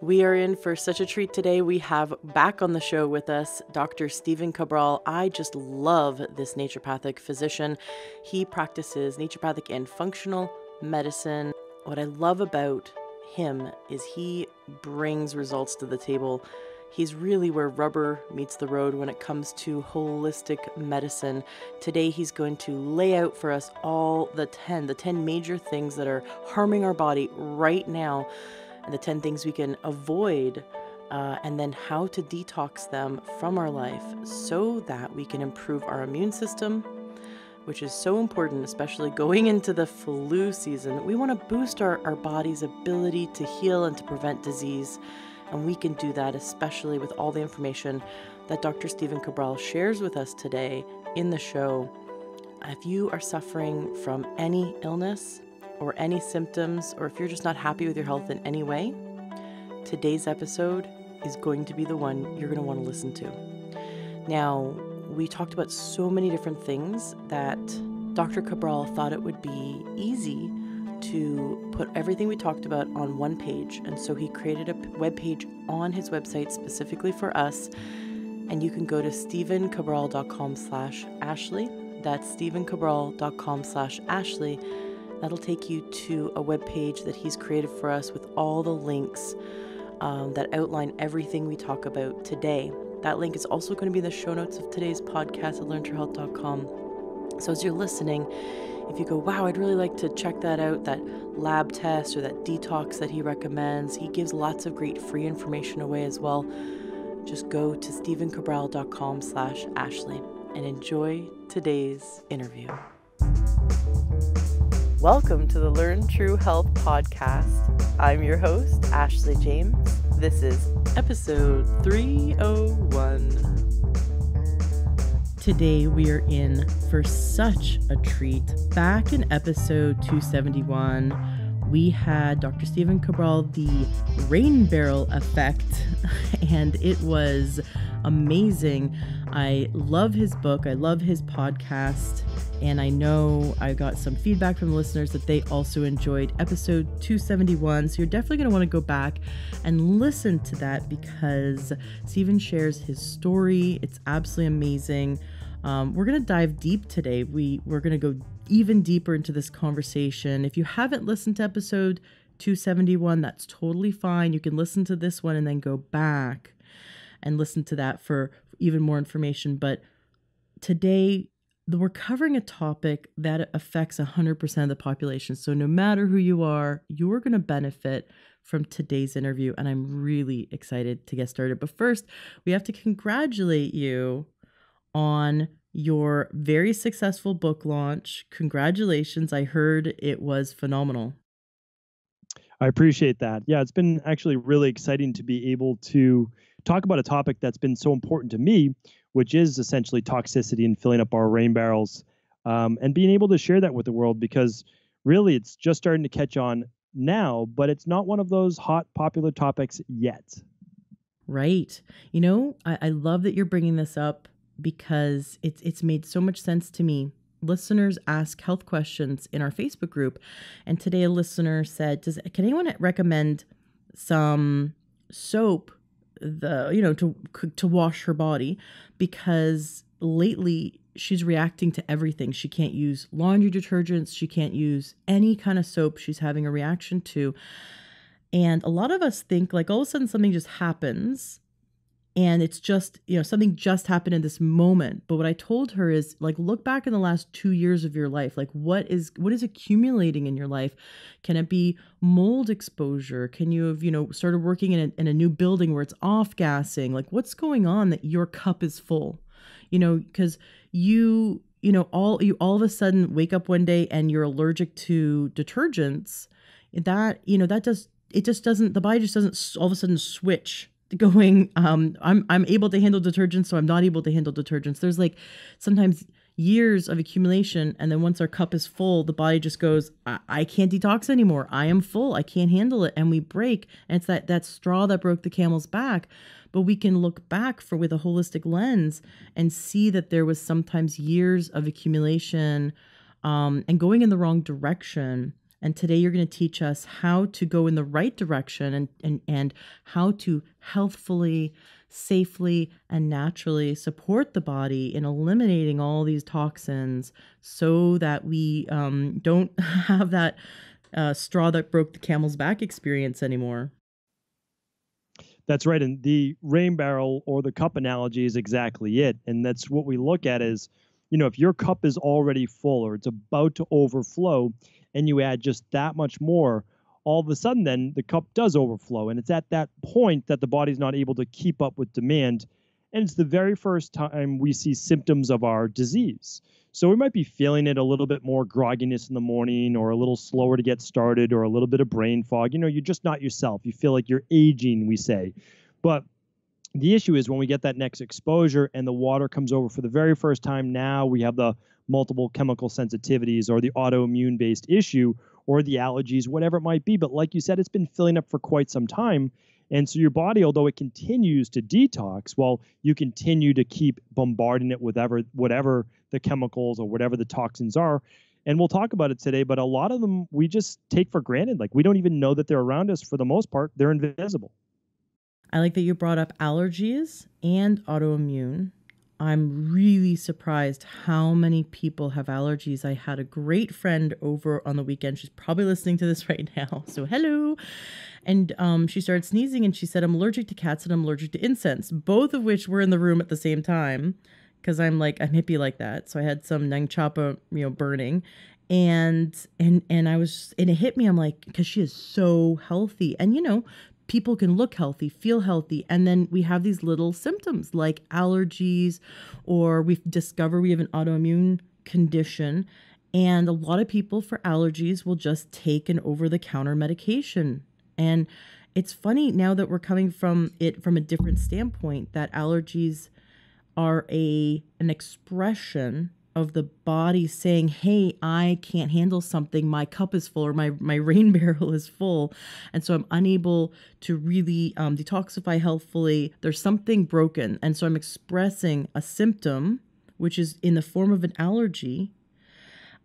We are in for such a treat today. We have back on the show with us Dr. Stephen Cabral. I just love this naturopathic physician. He practices naturopathic and functional medicine. What I love about him is he brings results to the table. He's really where rubber meets the road when it comes to holistic medicine. Today, he's going to lay out for us all the 10 major things that are harming our body right now, and the 10 things we can avoid, and then how to detox them from our life so that we can improve our immune system, which is so important, especially going into the flu season. We want to boost our body's ability to heal and to prevent disease. And we can do that, especially with all the information that Dr. Stephen Cabral shares with us today in the show. If you are suffering from any illness or any symptoms, or if you're just not happy with your health in any way, today's episode is going to be the one you're going to want to listen to. Now, we talked about so many different things that Dr. Cabral thought it would be easy to put everything we talked about on one page. And so he created a web page on his website specifically for us. And you can go to stephencabral.com/Ashley. That's stephencabral.com/Ashley. That'll take you to a web page that he's created for us with all the links that outline everything we talk about today. That link is also going to be in the show notes of today's podcast at learntourhealth.com. So as you're listening, if you go, wow, I'd really like to check that out, that lab test or that detox that he recommends, he gives lots of great free information away as well. Just go to stephencabral.com/Ashley and enjoy today's interview. Welcome to the Learn True Health podcast. I'm your host, Ashley James. This is episode 301. Today we are in for such a treat. Back in episode 271, we had Dr. Stephen Cabral, the rain barrel effect, and it was amazing. I love his book. I love his podcast. And I know I got some feedback from listeners that they also enjoyed episode 271. So you're definitely going to want to go back and listen to that because Stephen shares his story. It's absolutely amazing. We're going to dive deep today. We're going to go even deeper into this conversation. If you haven't listened to episode 271, that's totally fine. You can listen to this one and then go back and listen to that for even more information. But today, we're covering a topic that affects 100% of the population. So no matter who you are, you're going to benefit from today's interview. And I'm really excited to get started. But first, we have to congratulate you on your very successful book launch. Congratulations. I heard it was phenomenal. I appreciate that. Yeah, it's been actually really exciting to be able to talk about a topic that's been so important to me, which is essentially toxicity and filling up our rain barrels, and being able to share that with the world, because really it's just starting to catch on now, but it's not one of those hot, popular topics yet. Right. You know, I love that you're bringing this up because it's made so much sense to me. Listeners ask health questions in our Facebook group, and today a listener said, can anyone recommend some soap to wash her body, because lately she's reacting to everything. She can't use laundry detergents. She can't use any kind of soap. She's having a reaction to. And a lot of us think like all of a sudden something just happens and it's just, something just happened in this moment. But what I told her is like, look back in the last 2 years of your life. Like what is accumulating in your life? Can it be mold exposure? Can you have, started working in a new building where it's off gassing? Like what's going on that your cup is full? Because all of a sudden wake up one day and you're allergic to detergents. The body just doesn't all of a sudden switch going, I'm able to handle detergents, so I'm not able to handle detergents. There's like sometimes years of accumulation, and then once our cup is full, the body just goes, I can't detox anymore. I am full. I can't handle it. And we break. And it's that straw that broke the camel's back. But we can look back with a holistic lens and see that there was sometimes years of accumulation and going in the wrong direction. And today you're going to teach us how to go in the right direction and how to healthfully, safely, and naturally support the body in eliminating all these toxins so that we don't have that straw that broke the camel's back experience anymore. That's right. And the rain barrel or the cup analogy is exactly it. And that's what we look at is, if your cup is already full or it's about to overflow and you add just that much more, all of a sudden then the cup does overflow. And it's at that point that the body's not able to keep up with demand. And it's the very first time we see symptoms of our disease. So we might be feeling it a little bit more grogginess in the morning or a little slower to get started or a little bit of brain fog. You're just not yourself. You feel like you're aging, we say. But the issue is when we get that next exposure and the water comes over for the very first time, now we have the multiple chemical sensitivities or the autoimmune based issue or the allergies, whatever it might be. But like you said, it's been filling up for quite some time. And so your body, although it continues to detox, well, you continue to keep bombarding it with whatever the chemicals or whatever the toxins are. And we'll talk about it today, but a lot of them we just take for granted. Like we don't even know that they're around us for the most part. They're invisible. I like that you brought up allergies and autoimmune. I'm really surprised how many people have allergies. I had a great friend over on the weekend. She's probably listening to this right now. So hello. And she started sneezing and she said, I'm allergic to cats and I'm allergic to incense, both of which were in the room at the same time. Because I'm hippie like that. So I had some Nang Chapa, burning. And it hit me. I'm like, because she is so healthy. And people can look healthy, feel healthy, and then we have these little symptoms like allergies, or we've discovered we have an autoimmune condition. And a lot of people for allergies will just take an over-the-counter medication. And it's funny now that we're coming from it from a different standpoint, that allergies are an expression of the body saying, hey, I can't handle something. My cup is full or my rain barrel is full. And so I'm unable to really detoxify healthfully. There's something broken. And so I'm expressing a symptom, which is in the form of an allergy.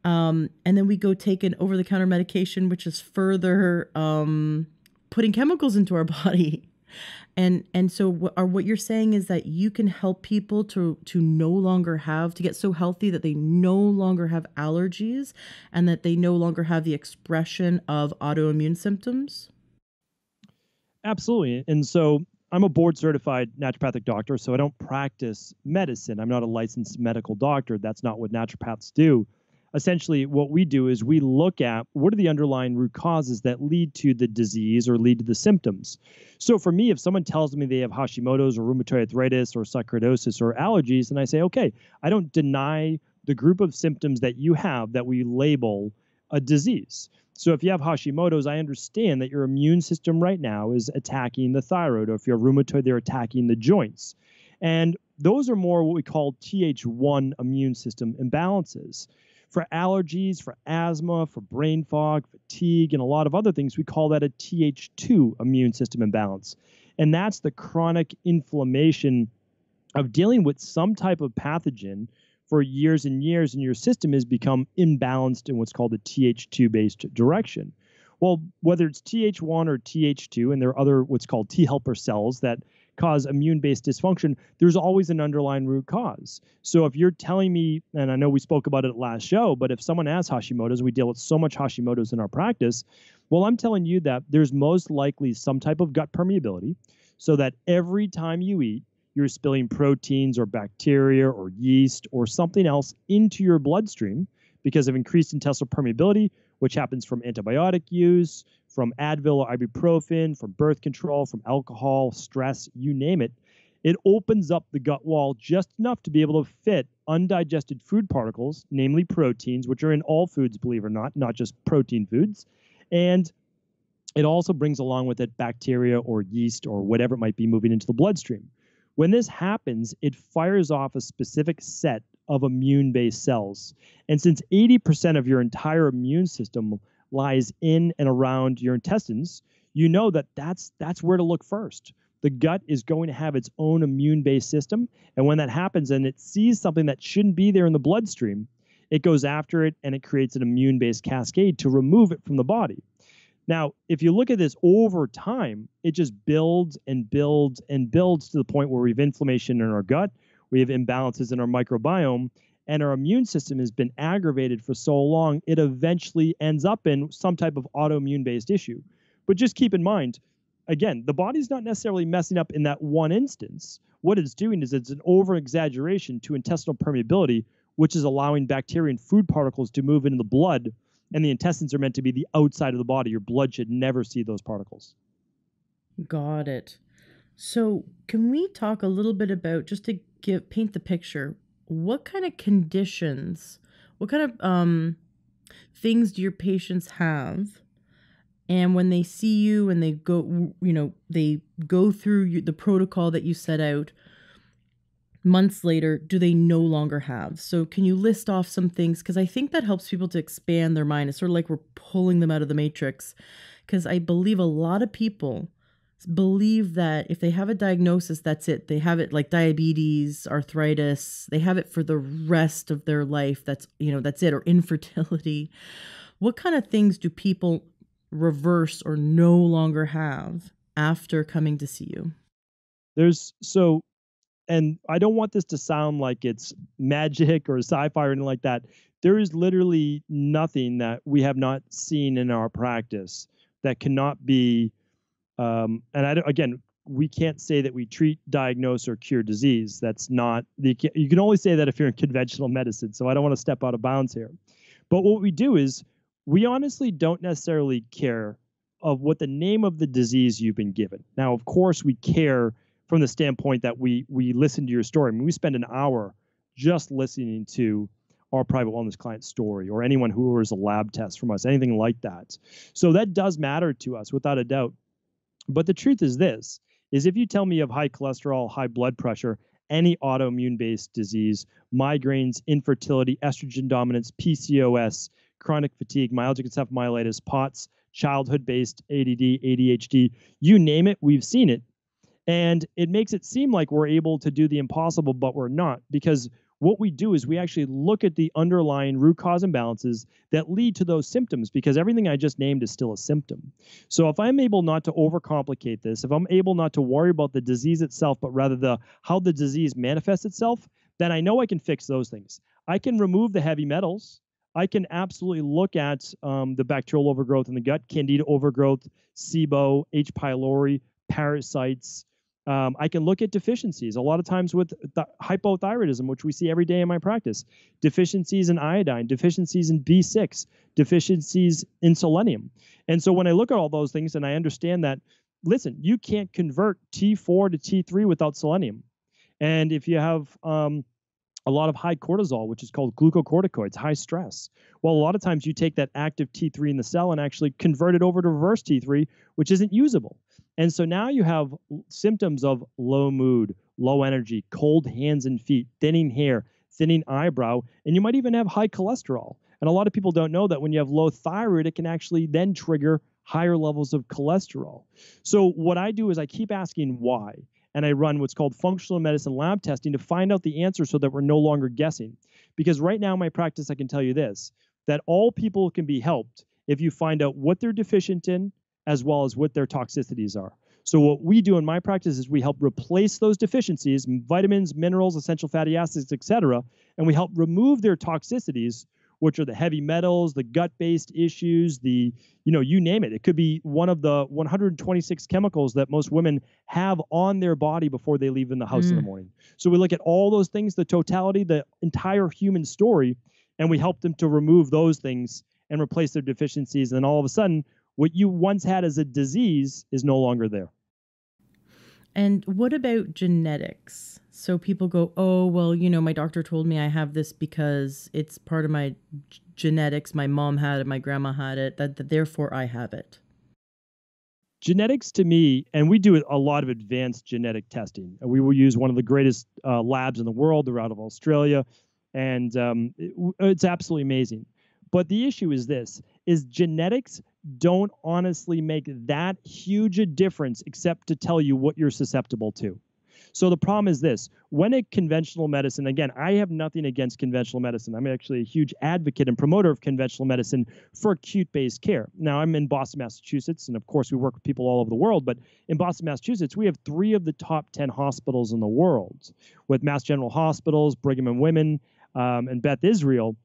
And then we go take an over-the-counter medication, which is further putting chemicals into our body. And so what you're saying is that you can help people to no longer to get so healthy that they no longer have allergies and that they no longer have the expression of autoimmune symptoms? Absolutely. And so I'm a board certified naturopathic doctor, so I don't practice medicine. I'm not a licensed medical doctor. That's not what naturopaths do. Essentially, what we do is we look at what are the underlying root causes that lead to the disease or lead to the symptoms. So for me, if someone tells me they have Hashimoto's or rheumatoid arthritis or sarcoidosis or allergies, then I say, okay, I don't deny the group of symptoms that you have that we label a disease. So if you have Hashimoto's, I understand that your immune system right now is attacking the thyroid, or if you have rheumatoid, they're attacking the joints. And those are more what we call Th1 immune system imbalances. For allergies, for asthma, for brain fog, fatigue, and a lot of other things, we call that a Th2 immune system imbalance. And that's the chronic inflammation of dealing with some type of pathogen for years and years, and your system has become imbalanced in what's called a Th2-based direction. Well, whether it's Th1 or Th2, and there are other what's called T helper cells that cause immune-based dysfunction, there's always an underlying root cause. So if you're telling me, and I know we spoke about it last show, but if someone has Hashimoto's, we deal with so much Hashimoto's in our practice, well, I'm telling you that there's most likely some type of gut permeability, so that every time you eat, you're spilling proteins or bacteria or yeast or something else into your bloodstream because of increased intestinal permeability, which happens from antibiotic use, from Advil or ibuprofen, from birth control, from alcohol, stress, you name it. It opens up the gut wall just enough to be able to fit undigested food particles, namely proteins, which are in all foods, believe it or not just protein foods. And it also brings along with it bacteria or yeast or whatever it might be moving into the bloodstream. When this happens, it fires off a specific set of immune-based cells. And since 80% of your entire immune system lies in and around your intestines, you know that that's where to look first. The gut is going to have its own immune-based system. And when that happens and it sees something that shouldn't be there in the bloodstream, it goes after it and it creates an immune-based cascade to remove it from the body. Now, if you look at this over time, it just builds and builds and builds to the point where we have inflammation in our gut, we have imbalances in our microbiome, and our immune system has been aggravated for so long, it eventually ends up in some type of autoimmune-based issue. But just keep in mind, again, the body's not necessarily messing up in that one instance. What it's doing is it's an over-exaggeration to intestinal permeability, which is allowing bacteria and food particles to move into the blood, and the intestines are meant to be the outside of the body. Your blood should never see those particles. Got it. So can we talk a little bit about, just to paint the picture, what kind of conditions, what kind of things do your patients have? And when they see you and they go, they go through the protocol that you set out, months later, do they no longer have? So can you list off some things? Because I think that helps people to expand their mind. It's sort of like we're pulling them out of the matrix. Because I believe a lot of people believe that if they have a diagnosis, that's it. They have it like diabetes, arthritis. They have it for the rest of their life. That's it. Or infertility. What kind of things do people reverse or no longer have after coming to see you? And I don't want this to sound like it's magic or sci-fi or anything like that. There is literally nothing that we have not seen in our practice that cannot be, again, we can't say that we treat, diagnose, or cure disease. That's not, you can only say that if you're in conventional medicine, so I don't want to step out of bounds here. But what we do is, we honestly don't necessarily care of what the name of the disease you've been given. Now, of course, we care from the standpoint that we listen to your story. I mean, we spend an hour just listening to our private wellness client story, or anyone who orders a lab test from us, anything like that. So that does matter to us without a doubt. But the truth is this, is if you tell me you have high cholesterol, high blood pressure, any autoimmune-based disease, migraines, infertility, estrogen dominance, PCOS, chronic fatigue, myalgic encephalomyelitis, POTS, childhood-based ADD, ADHD, you name it, we've seen it. And it makes it seem like we're able to do the impossible, but we're not, because what we do is we actually look at the underlying root cause imbalances that lead to those symptoms, because everything I just named is still a symptom. So if I'm able not to overcomplicate this, if I'm able not to worry about the disease itself, but rather how the disease manifests itself, then I know I can fix those things. I can remove the heavy metals. I can absolutely look at the bacterial overgrowth in the gut, candida overgrowth, SIBO, H. pylori, parasites. I can look at deficiencies. A lot of times with hypothyroidism, which we see every day in my practice, deficiencies in iodine, deficiencies in B6, deficiencies in selenium. And so when I look at all those things and I understand that, listen, you can't convert T4 to T3 without selenium. And if you have a lot of high cortisol, which is called glucocorticoids, high stress, well, a lot of times you take that active T3 in the cell and actually convert it over to reverse T3, which isn't usable. And so now you have symptoms of low mood, low energy, cold hands and feet, thinning hair, thinning eyebrow, and you might even have high cholesterol. And a lot of people don't know that when you have low thyroid, it can actually then trigger higher levels of cholesterol. So what I do is I keep asking why, and I run what's called functional medicine lab testing to find out the answer so that we're no longer guessing. Because right now in my practice, I can tell you this, that all people can be helped if you find out what they're deficient in, as well as what their toxicities are. So what we do in my practice is we help replace those deficiencies, vitamins, minerals, essential fatty acids, et cetera, and we help remove their toxicities, which are the heavy metals, the gut-based issues, you name it. It could be one of the 126 chemicals that most women have on their body before they leave in the house in the morning. So we look at all those things, the totality, the entire human story, and we help them to remove those things and replace their deficiencies. And all of a sudden, what you once had as a disease is no longer there. And what about genetics? So people go, oh, well, my doctor told me I have this because it's part of my genetics. My mom had it, my grandma had it, that therefore I have it. Genetics to me, and we do a lot of advanced genetic testing. We will use one of the greatest labs in the world. They're out of Australia, and it's absolutely amazing. But the issue is this, is genetics don't honestly make that huge a difference except to tell you what you're susceptible to. So the problem is this: when a conventional medicine, again, I have nothing against conventional medicine. I'm actually a huge advocate and promoter of conventional medicine for acute-based care. Now, I'm in Boston, Massachusetts, and of course, we work with people all over the world. But in Boston, Massachusetts, we have 3 of the top 10 hospitals in the world, with Mass General Hospitals, Brigham and Women, and Beth Israel.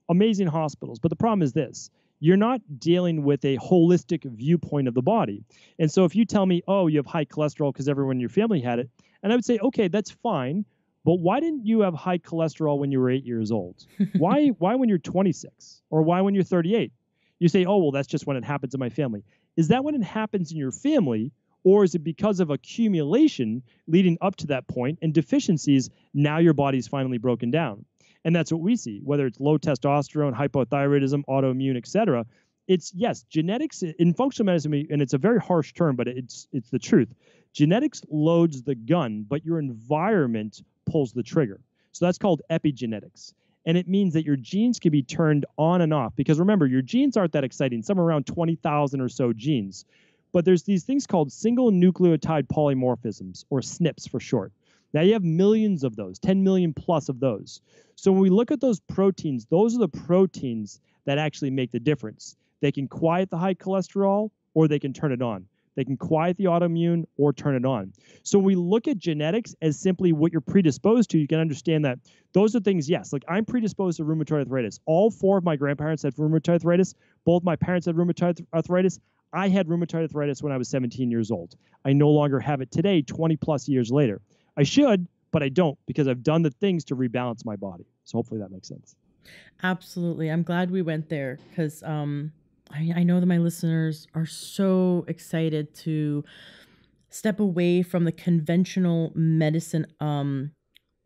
Amazing hospitals. But the problem is this: you're not dealing with a holistic viewpoint of the body. And so if you tell me, oh, you have high cholesterol because everyone in your family had it, and I would say, okay, that's fine, but why didn't you have high cholesterol when you were 8 years old? Why when you're 26? Or why when you're 38? You say, oh, well, that's just when it happens in my family. Is that when it happens in your family, or is it because of accumulation leading up to that point and deficiencies, now your body's finally broken down? And that's what we see, whether it's low testosterone, hypothyroidism, autoimmune, et cetera. It's, yes, genetics in functional medicine, and it's a very harsh term, but it's the truth. Genetics loads the gun, but your environment pulls the trigger. So that's called epigenetics. And it means that your genes can be turned on and off. Because remember, your genes aren't that exciting. Some are around 20,000 or so genes. But there's these things called single nucleotide polymorphisms, or SNPs for short. Now you have millions of those, 10 million plus of those. So when we look at those proteins, those are the proteins that actually make the difference. They can quiet the high cholesterol, or they can turn it on. They can quiet the autoimmune or turn it on. So when we look at genetics as simply what you're predisposed to, you can understand that those are things, yes, like I'm predisposed to rheumatoid arthritis. All 4 of my grandparents had rheumatoid arthritis. Both my parents had rheumatoid arthritis. I had rheumatoid arthritis when I was 17 years old. I no longer have it today, 20 plus years later. I should, but I don't, because I've done the things to rebalance my body. So hopefully that makes sense. Absolutely. I'm glad we went there, because I know that my listeners are so excited to step away from the conventional medicine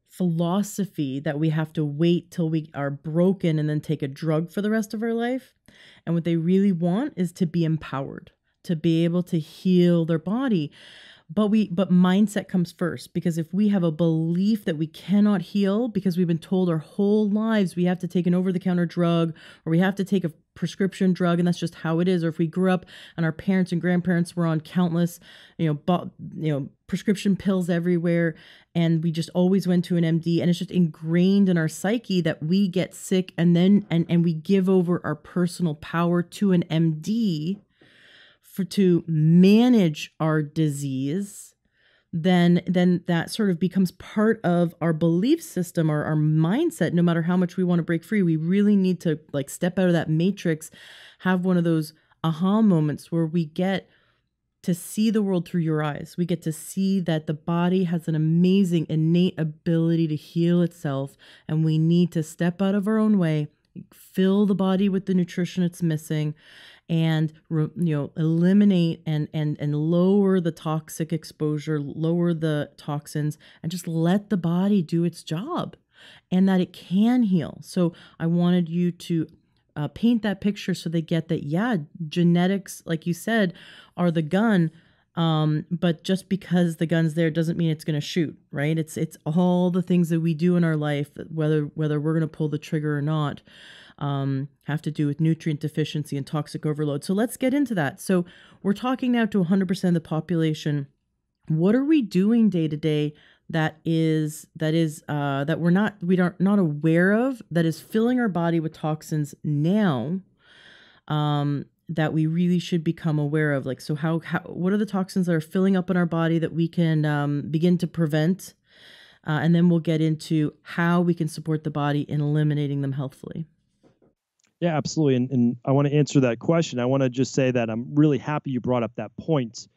philosophy that we have to wait till we are broken and then take a drug for the rest of our life. And what they really want is to be empowered, to be able to heal their body. But mindset comes first, because if we have a belief that we cannot heal because we've been told our whole lives we have to take an over-the-counter drug, or we have to take a prescription drug, and that's just how it is, or if we grew up and our parents and grandparents were on countless, prescription pills everywhere, and we just always went to an MD, and it's just ingrained in our psyche that we get sick and then and we give over our personal power to an MD to manage our disease, then that sort of becomes part of our belief system or our mindset. No matter how much we want to break free, we really need to step out of that matrix, have one of those aha moments where we get to see the world through your eyes. We get to see that the body has an amazing innate ability to heal itself, and we need to step out of our own way, fill the body with the nutrition it's missing, and eliminate and lower the toxic exposure, lower the toxins, and just let the body do its job, and that it can heal. So I wanted you to paint that picture so they get that, yeah, genetics, like you said, are the gun. But just because the gun's there doesn't mean it's going to shoot, right? It's all the things that we do in our life, whether we're going to pull the trigger or not, have to do with nutrient deficiency and toxic overload. So let's get into that. So we're talking now to 100% of the population. What are we doing day to day that we're not aware of, that is filling our body with toxins now, that we really should become aware of? So what are the toxins that are filling up in our body that we can begin to prevent? And then we'll get into how we can support the body in eliminating them healthfully. Yeah, absolutely. And I want to answer that question. I want to just say that I'm really happy you brought up that point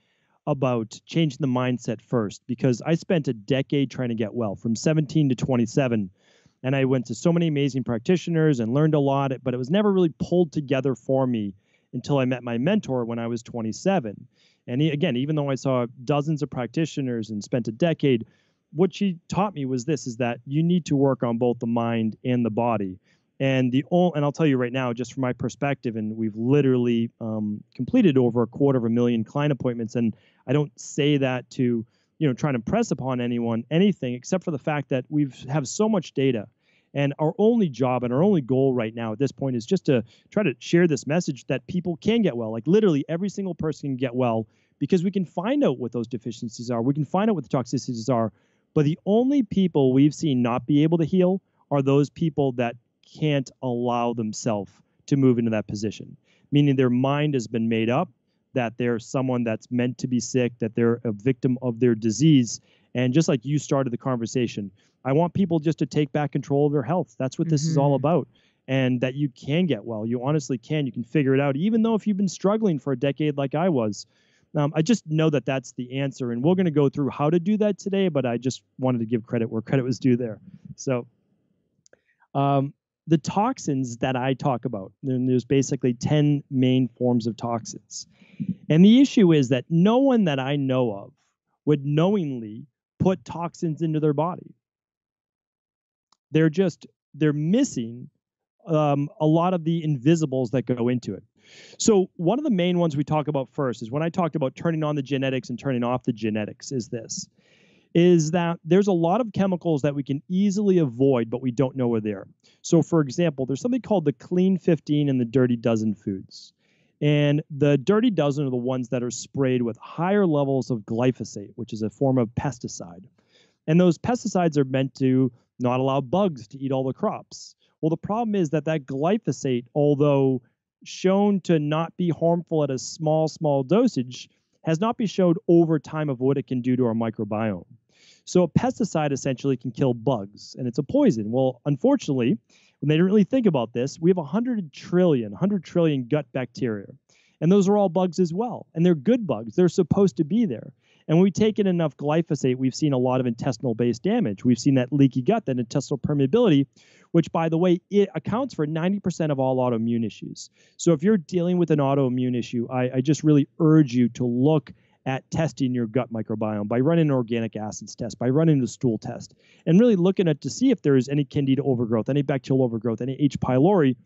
about changing the mindset first, because I spent a decade trying to get well, from 17 to 27. And I went to so many amazing practitioners and learned a lot, but it was never really pulled together for me until I met my mentor when I was 27. And again, even though I saw dozens of practitioners and spent a decade, what she taught me was this, is that you need to work on both the mind and the body. And I'll tell you right now, just from my perspective, and we've literally completed over 250,000 client appointments. And I don't say that to, try to impress upon anyone anything, except for the fact that we have so much data. And our only job and our only goal right now at this point is just to try to share this message that people can get well. Like literally every single person can get well, because we can find out what those deficiencies are. We can find out what the toxicities are. But the only people we've seen not be able to heal are those people that can't allow themselves to move into that position, meaning their mind has been made up that they're someone that's meant to be sick, that they're a victim of their disease. And just like you started the conversation, I want people just to take back control of their health. That's what this is all about. And that you can get well. You honestly can. You can figure it out, even though if you've been struggling for a decade like I was. I just know that that's the answer. And we're going to go through how to do that today, but I just wanted to give credit where credit was due there. So the toxins that I talk about, there's basically 10 main forms of toxins. And the issue is that no one that I know of would knowingly put toxins into their body. They're missing a lot of the invisibles that go into it. So one of the main ones we talk about first is when I talked about turning on the genetics and turning off the genetics is that there's a lot of chemicals that we can easily avoid, but we don't know are there. So for example, there's something called the clean 15 and the dirty dozen foods. And the dirty dozen are the ones that are sprayed with higher levels of glyphosate, which is a form of pesticide. And those pesticides are meant to not allow bugs to eat all the crops. Well, the problem is that glyphosate, although shown to not be harmful at a small dosage, has not been shown over time of what it can do to our microbiome. So a pesticide essentially can kill bugs, and it's a poison. Well, unfortunately, when they didn't really think about this, we have 100 trillion gut bacteria. And those are all bugs as well. And they're good bugs. They're supposed to be there. And when we take in enough glyphosate, we've seen a lot of intestinal-based damage. We've seen that leaky gut, that intestinal permeability, which, by the way, it accounts for 90% of all autoimmune issues. So if you're dealing with an autoimmune issue, I just really urge you to look at testing your gut microbiome by running an organic acids test, by running a stool test, and really looking at to see if there is any candida overgrowth, any bacterial overgrowth, any H. pylori,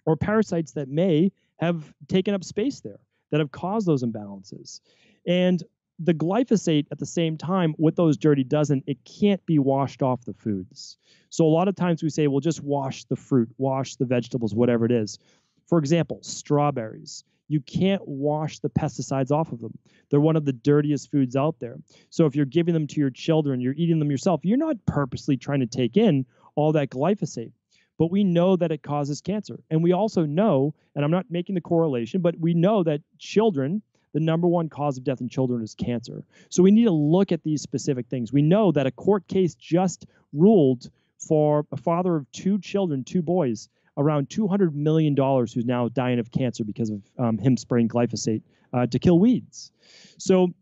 or parasites that may have taken up space there, that have caused those imbalances. And the glyphosate at the same time with those dirty dozen, it can't be washed off the foods. So a lot of times we say, well, just wash the fruit, wash the vegetables, whatever it is. For example, strawberries. You can't wash the pesticides off of them. They're one of the dirtiest foods out there. So if you're giving them to your children, you're eating them yourself, you're not purposely trying to take in all that glyphosate. But we know that it causes cancer. And we also know, and I'm not making the correlation, but we know that children, the number one cause of death in children is cancer. So we need to look at these specific things. We know that a court case just ruled for a father of 2 children, 2 boys, around $200 million who's now dying of cancer because of him spraying glyphosate to kill weeds. So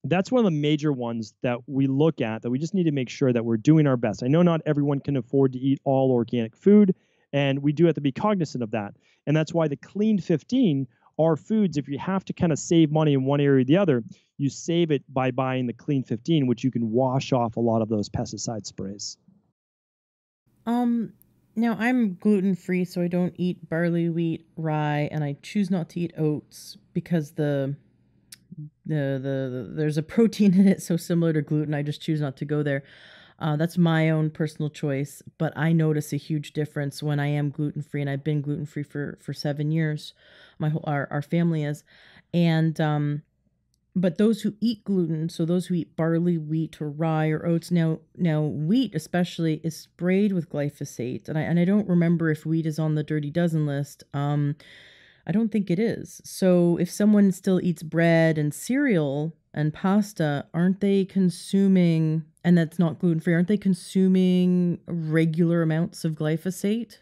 that's one of the major ones that we look at, that we just need to make sure that we're doing our best. I know not everyone can afford to eat all organic food, and we do have to be cognizant of that. And that's why the clean 15 are foods, if you have to kind of save money in one area or the other, you save it by buying the clean 15, which you can wash off a lot of those pesticide sprays. Now I'm gluten-free, so I don't eat barley, wheat, rye, and I choose not to eat oats because there's a protein in it so similar to gluten. I just choose not to go there. That's my own personal choice, but I notice a huge difference when I am gluten-free, and I've been gluten-free for 7 years. Our family is, and but those who eat gluten, so those who eat barley, wheat, or rye, or oats, now wheat especially is sprayed with glyphosate, and I don't remember if wheat is on the dirty dozen list. I don't think it is. So if someone still eats bread and cereal and pasta, aren't they consuming, and that's not gluten-free, aren't they consuming regular amounts of glyphosate?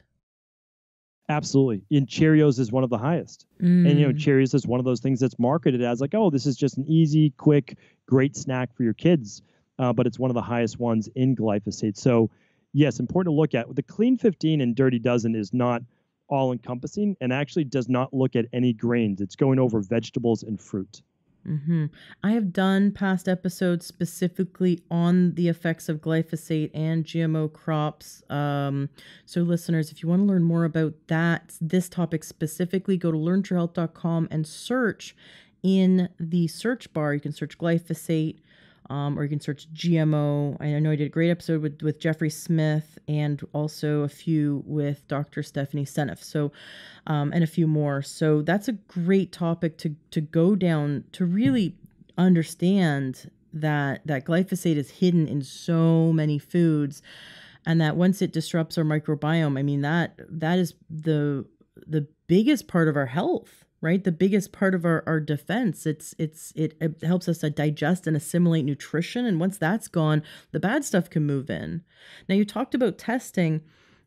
Absolutely. And Cheerios is one of the highest. And, Cheerios is one of those things that's marketed as like, oh, this is just an easy, quick, great snack for your kids. But it's one of the highest ones in glyphosate. So, yes, important to look at. The clean 15 and dirty dozen is not all encompassing and actually does not look at any grains. It's going over vegetables and fruit. I have done past episodes specifically on the effects of glyphosate and GMO crops. So listeners, if you want to learn more about this topic specifically, go to learntoyourhealth.com and search in the search bar. You can search glyphosate, or you can search GMO. I know I did a great episode with Jeffrey Smith, and also a few with Dr. Stephanie Seneff. So, and a few more. So that's a great topic to go down, to really understand that glyphosate is hidden in so many foods, and that once it disrupts our microbiome, I mean, that is the biggest part of our health, right? The biggest part of our defense. It helps us to digest and assimilate nutrition. And once that's gone, the bad stuff can move in. Now, you talked about testing.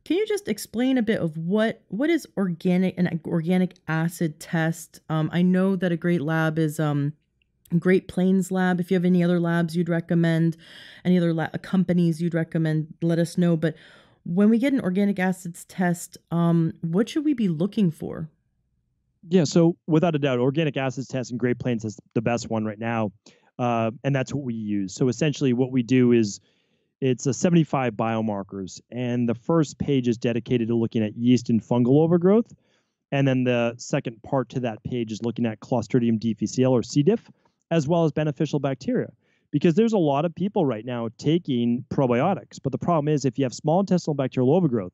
Can you just explain a bit of what is an organic acid test? I know that a great lab is Great Plains Lab. If you have any other labs you'd recommend, any other companies you'd recommend, let us know. But when we get an organic acids test, what should we be looking for? Yeah, so without a doubt, organic acids test in Great Plains is the best one right now, and that's what we use. So essentially, what we do is it's a 75 biomarkers, and the first page is dedicated to looking at yeast and fungal overgrowth, and then the second part to that page is looking at Clostridium difficile or C. diff, as well as beneficial bacteria. Because there's a lot of people right now taking probiotics, but the problem is if you have small intestinal bacterial overgrowth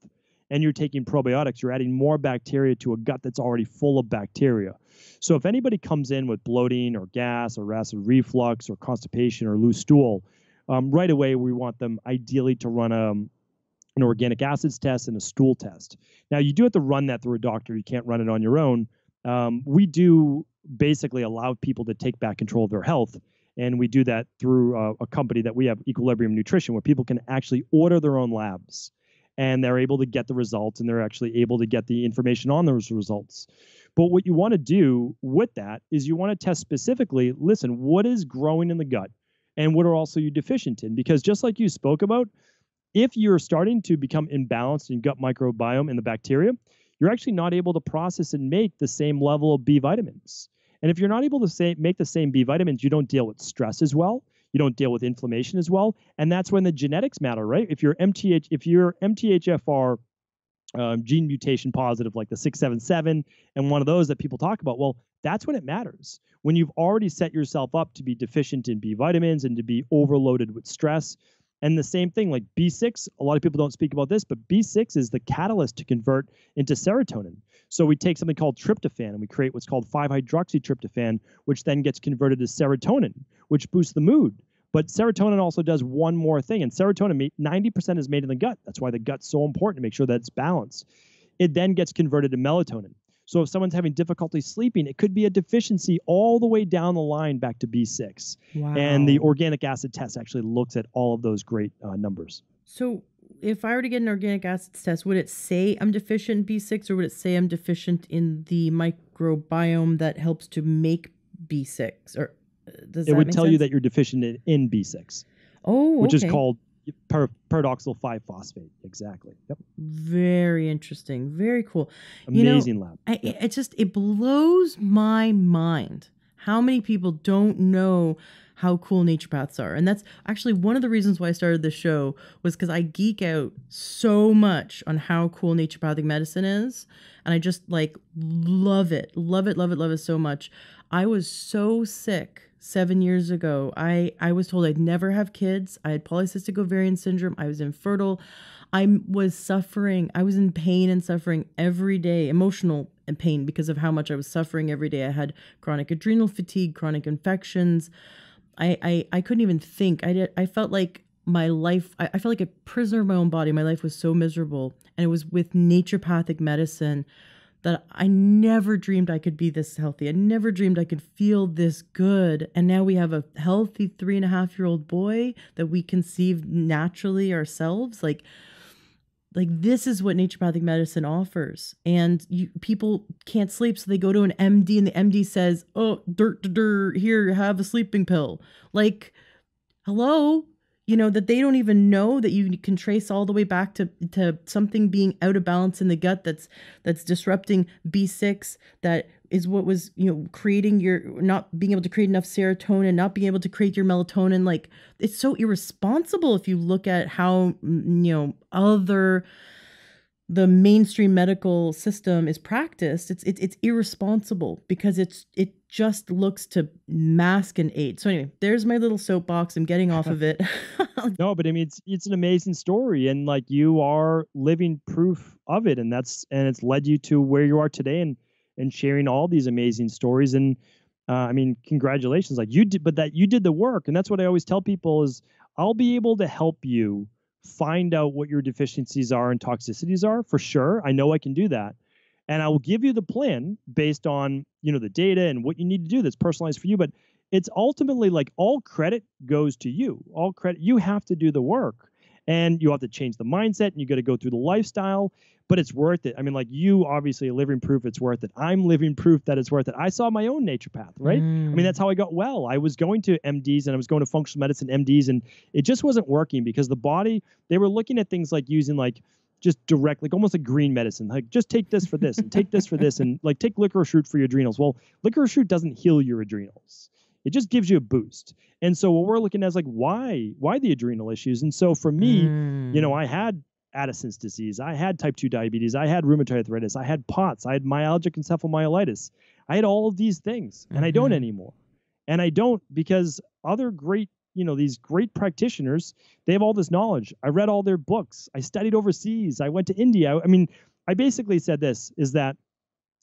and you're taking probiotics, you're adding more bacteria to a gut that's already full of bacteria. So if anybody comes in with bloating or gas or acid reflux or constipation or loose stool, right away we want them ideally to run an organic acids test and a stool test. Now, you do have to run that through a doctor. You can't run it on your own. We do basically allow people to take back control of their health, and we do that through a company that we have, Equilibrium Nutrition, where people can actually order their own labs, and they're able to get the results, and they're actually able to get the information on those results. But what you want to do with that is you want to test specifically, listen, what is growing in the gut, and what are also you deficient in? Because just like you spoke about, if you're starting to become imbalanced in gut microbiome and the bacteria, you're actually not able to process and make the same level of B vitamins. And if you're not able to make the same B vitamins, you don't deal with stress as well. You don't deal with inflammation as well. And that's when the genetics matter, right? If you're MTHFR gene mutation positive, like the 677, and one of those that people talk about, well, that's when it matters. When you've already set yourself up to be deficient in B vitamins and to be overloaded with stress. And the same thing, like B6, a lot of people don't speak about this, but B6 is the catalyst to convert into serotonin. So we take something called tryptophan and we create what's called 5-hydroxytryptophan, which then gets converted to serotonin, which boosts the mood. But serotonin also does one more thing, and serotonin, 90% is made in the gut. That's why the gut's so important, to make sure that it's balanced. It then gets converted to melatonin. So if someone's having difficulty sleeping, it could be a deficiency all the way down the line back to B6. Wow. And the organic acid test actually looks at all of those great numbers. So if I were to get an organic acids test, would it say I'm deficient in B6, or would it say I'm deficient in the microbiome that helps to make B6? Or does that it would make tell sense? you that you're deficient in B6. Oh, which okay. is called pyridoxal 5-phosphate. Exactly. Yep. Very interesting. Very cool. Amazing lab. It blows my mind how many people don't know how cool naturopaths are. And that's actually one of the reasons why I started this show, was because I geek out so much on how cool naturopathic medicine is. And I just love it. Love it, love it, love it so much. I was so sick 7 years ago. I was told I'd never have kids. I had polycystic ovarian syndrome. I was infertile. I was suffering. I was in pain and suffering every day, emotional and pain, because of how much I was suffering every day. I had chronic adrenal fatigue, chronic infections. I couldn't even think. I felt like my life, I felt like a prisoner of my own body. My life was so miserable. And it was with naturopathic medicine that I never dreamed I could be this healthy. I never dreamed I could feel this good. And now we have a healthy 3.5-year-old boy that we conceived naturally ourselves. Like this is what naturopathic medicine offers. And people can't sleep, so they go to an MD, and the MD says, oh, here, have a sleeping pill. Like, hello? That they don't even know that you can trace all the way back to something being out of balance in the gut that's disrupting B6, that is what was, creating your, not being able to create enough serotonin, not being able to create your melatonin. Like, it's so irresponsible if you look at how, the mainstream medical system is practiced. It's irresponsible because it just looks to mask and aid. So anyway, there's my little soapbox. I'm getting off of it. No, but I mean, it's an amazing story, and you are living proof of it, and it's led you to where you are today, and sharing all these amazing stories. And I mean, congratulations. Like you did, but that you did the work. And that's what I always tell people is I'll be able to help you find out what your deficiencies are and toxicities are for sure. I know I can do that. And I will give you the plan based on, the data and what you need to do that's personalized for you. But it's ultimately like all credit goes to you. All credit, you have to do the work and you have to change the mindset and you got to go through the lifestyle, but it's worth it. I mean, like you obviously are living proof it's worth it. I'm living proof that it's worth it. I saw my own naturopath, right? I mean, that's how I got well. I was going to MDs and I was going to functional medicine MDs and it just wasn't working because the body, they were looking at things like using like just direct, like almost like green medicine, like just take this for this and take this for this and like take licorice root for your adrenals. Well, licorice root doesn't heal your adrenals. It just gives you a boost. And so what we're looking at is like, why the adrenal issues? And so for me, I had Addison's disease. I had type 2 diabetes. I had rheumatoid arthritis. I had POTS. I had myalgic encephalomyelitis. I had all of these things and I don't anymore. And I don't because other great, these great practitioners, they have all this knowledge. I read all their books. I studied overseas. I went to India. I mean, I basically said this is that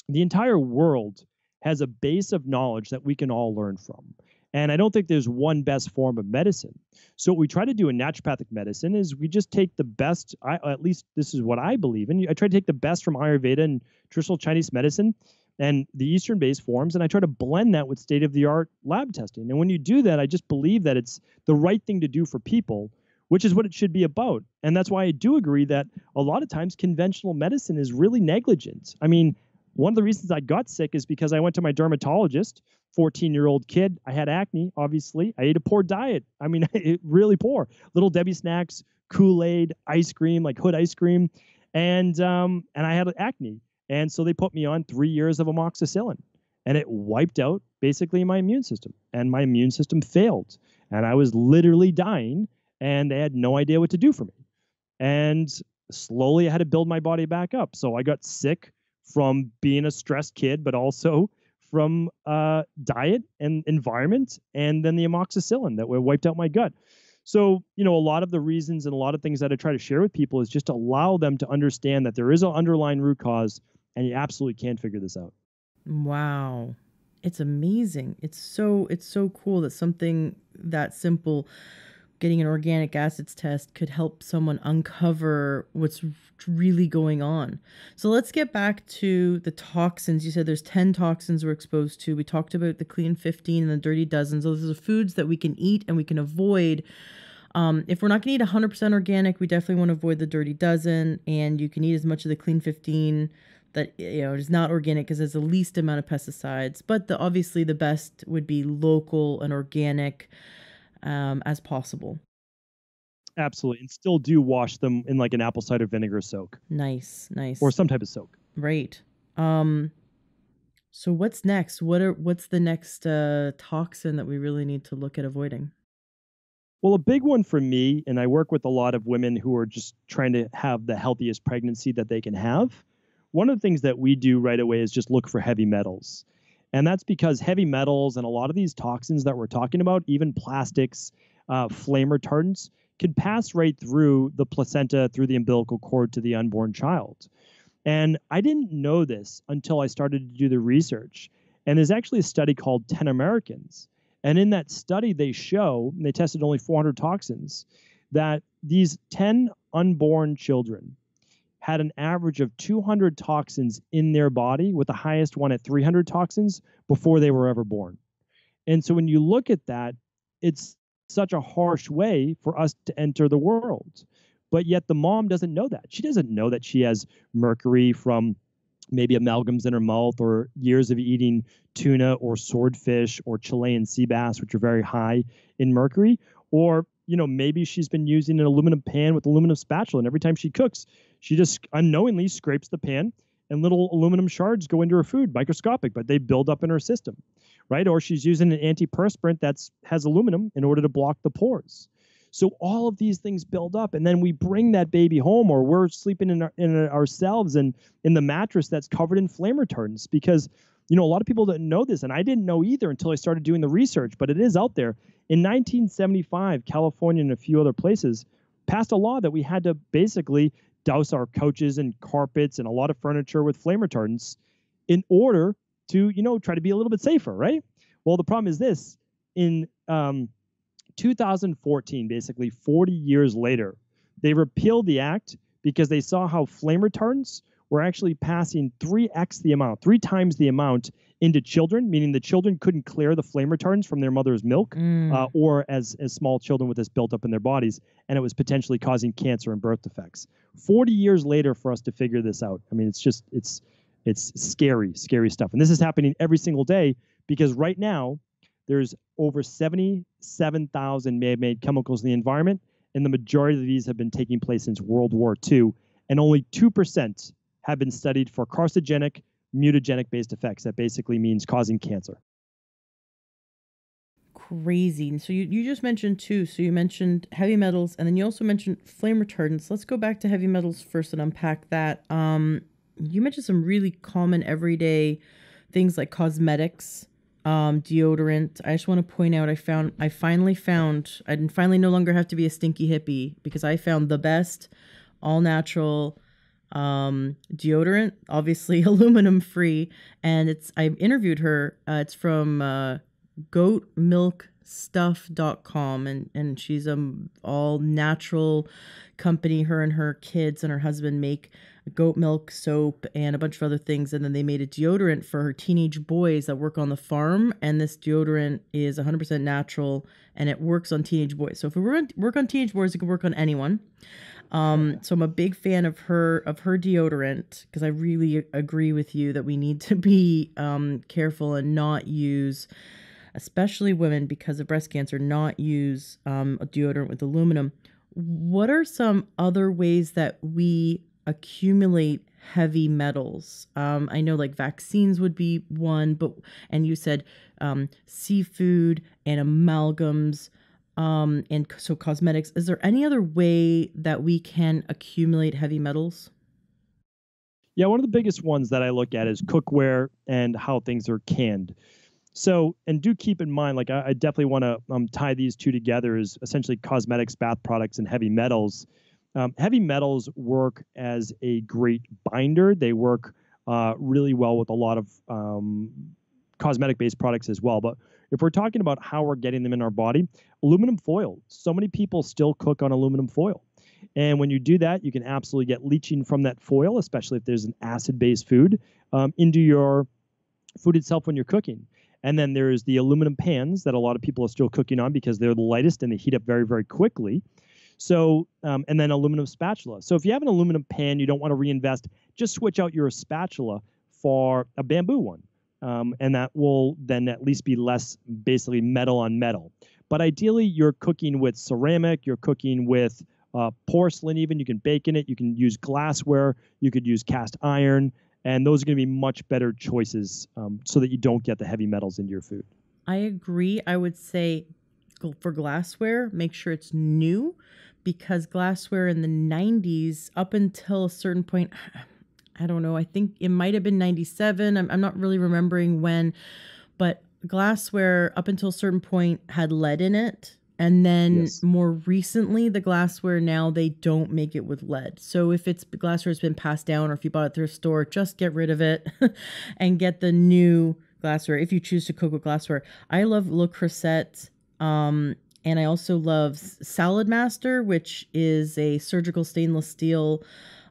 the entire world has a base of knowledge that we can all learn from. And I don't think there's one best form of medicine. So what we try to do in naturopathic medicine is we just take the best, at least this is what I believe in. I try to take the best from Ayurveda and traditional Chinese medicine and the Eastern-based forms, and I try to blend that with state-of-the-art lab testing. And when you do that, I just believe that it's the right thing to do for people, which is what it should be about. And that's why I do agree that a lot of times conventional medicine is really negligent. I mean, one of the reasons I got sick is because I went to my dermatologist, 14-year-old kid. I had acne, obviously. I ate a poor diet. I mean, really poor. Little Debbie snacks, Kool-Aid, ice cream, like Hood ice cream. And I had acne. And so they put me on 3 years of amoxicillin. And it wiped out basically my immune system. And my immune system failed. And I was literally dying. And they had no idea what to do for me. And slowly I had to build my body back up. So I got sick from being a stressed kid, but also from diet and environment, and then the amoxicillin that wiped out my gut. So, a lot of the reasons and a lot of things that I try to share with people is just allow them to understand that there is an underlying root cause, and you absolutely can figure this out. Wow. It's amazing. It's so cool that something that simple, getting an organic acids test, could help someone uncover what's really going on. So let's get back to the toxins. You said there's 10 toxins we're exposed to. We talked about the clean 15 and the dirty dozen. So those are foods that we can eat and we can avoid. If we're not going to eat 100% organic, we definitely want to avoid the dirty dozen. And you can eat as much of the clean 15 that is not organic because there's the least amount of pesticides. But obviously the best would be local and organic as possible. Absolutely. And still do wash them in like an apple cider vinegar soak. Nice. Or some type of soak. Right. So what's next? What's the next toxin that we really need to look at avoiding? Well, a big one for me, and I work with a lot of women who are just trying to have the healthiest pregnancy that they can have. One of the things that we do right away is just look for heavy metals. And that's because heavy metals and a lot of these toxins that we're talking about, even plastics, flame retardants, can pass right through the placenta, through the umbilical cord to the unborn child. And I didn't know this until I started to do the research. And there's actually a study called 10 Americans. And in that study, they tested only 400 toxins, that these 10 unborn children had an average of 200 toxins in their body, with the highest one at 300 toxins before they were ever born. And so when you look at that, it's such a harsh way for us to enter the world. But yet the mom doesn't know that. She doesn't know that she has mercury from maybe amalgams in her mouth or years of eating tuna or swordfish or Chilean sea bass, which are very high in mercury. Or, maybe she's been using an aluminum pan with aluminum spatula, and every time she cooks, she just unknowingly scrapes the pan and little aluminum shards go into her food, microscopic, but they build up in her system, right? Or she's using an antiperspirant that has aluminum in order to block the pores. So all of these things build up, and then we bring that baby home, or we're sleeping in ourselves and in the mattress that's covered in flame retardants, because a lot of people didn't know this, and I didn't know either until I started doing the research, but it is out there. In 1975, California and a few other places passed a law that we had to basically douse our couches and carpets and a lot of furniture with flame retardants in order to, try to be a little bit safer, right? Well, the problem is this: in 2014, basically 40 years later, they repealed the act because they saw how flame retardants were actually passing 3x the amount, 3 times the amount into children, meaning the children couldn't clear the flame retardants from their mother's milk, or as small children with this built up in their bodies, and it was potentially causing cancer and birth defects. 40 years later for us to figure this out. I mean, it's scary, scary stuff. And this is happening every single day because right now there's over 77,000 man-made chemicals in the environment, and the majority of these have been taking place since World War II, and only 2% have been studied for carcinogenic, mutagenic-based effects. That basically means causing cancer. Crazy. So you just mentioned two. So you mentioned heavy metals, and then you also mentioned flame retardants. Let's go back to heavy metals first and unpack that. You mentioned some really common everyday things like cosmetics, deodorant. I just want to point out, I finally found, I finally no longer have to be a stinky hippie because I found the best all natural deodorant, obviously aluminum free. And I interviewed her. It's from goatmilkstuff.com, and she's all natural company. Her and her kids and her husband make goat milk soap and a bunch of other things, and then they made a deodorant for her teenage boys that work on the farm, and this deodorant is 100% natural and it works on teenage boys. So if we work on teenage boys, it can work on anyone. So I'm a big fan of her deodorant because I really agree with you that we need to be careful and not use, especially women because of breast cancer, not use a deodorant with aluminum. What are some other ways that we accumulate heavy metals? I know like vaccines would be one, and you said seafood and amalgams, and so cosmetics. Is there any other way that we can accumulate heavy metals? Yeah, one of the biggest ones that I look at is cookware and how things are canned. So, and do keep in mind, like I definitely want to tie these two together, is essentially cosmetics, bath products, and heavy metals. Heavy metals work as a great binder. They work really well with a lot of cosmetic-based products as well. But if we're talking about how we're getting them in our body, aluminum foil. So many people still cook on aluminum foil. And when you do that, you can absolutely get leaching from that foil, especially if there's an acid-based food, into your food itself when you're cooking. And then there's the aluminum pans that a lot of people are still cooking on because they're the lightest and they heat up very, very quickly. So, and then aluminum spatula. So if you have an aluminum pan, you don't want to reinvest, just switch out your spatula for a bamboo one. And that will then at least be less basically metal on metal. But ideally, you're cooking with ceramic, you're cooking with porcelain even. You can bake in it. You can use glassware. You could use cast iron. And those are going to be much better choices so that you don't get the heavy metals into your food. I agree. I would say for glassware, make sure it's new, because glassware in the 90s up until a certain point, I don't know, I think it might have been 97. I'm not really remembering when, but glassware up until a certain point had lead in it. And then more recently, the glassware now, they don't make it with lead. So if it's glassware has been passed down, or if you bought it through a store, just get rid of it and get the new glassware if you choose to cook with glassware. I love Le Creuset, and I also love Salad Master, which is a surgical stainless steel.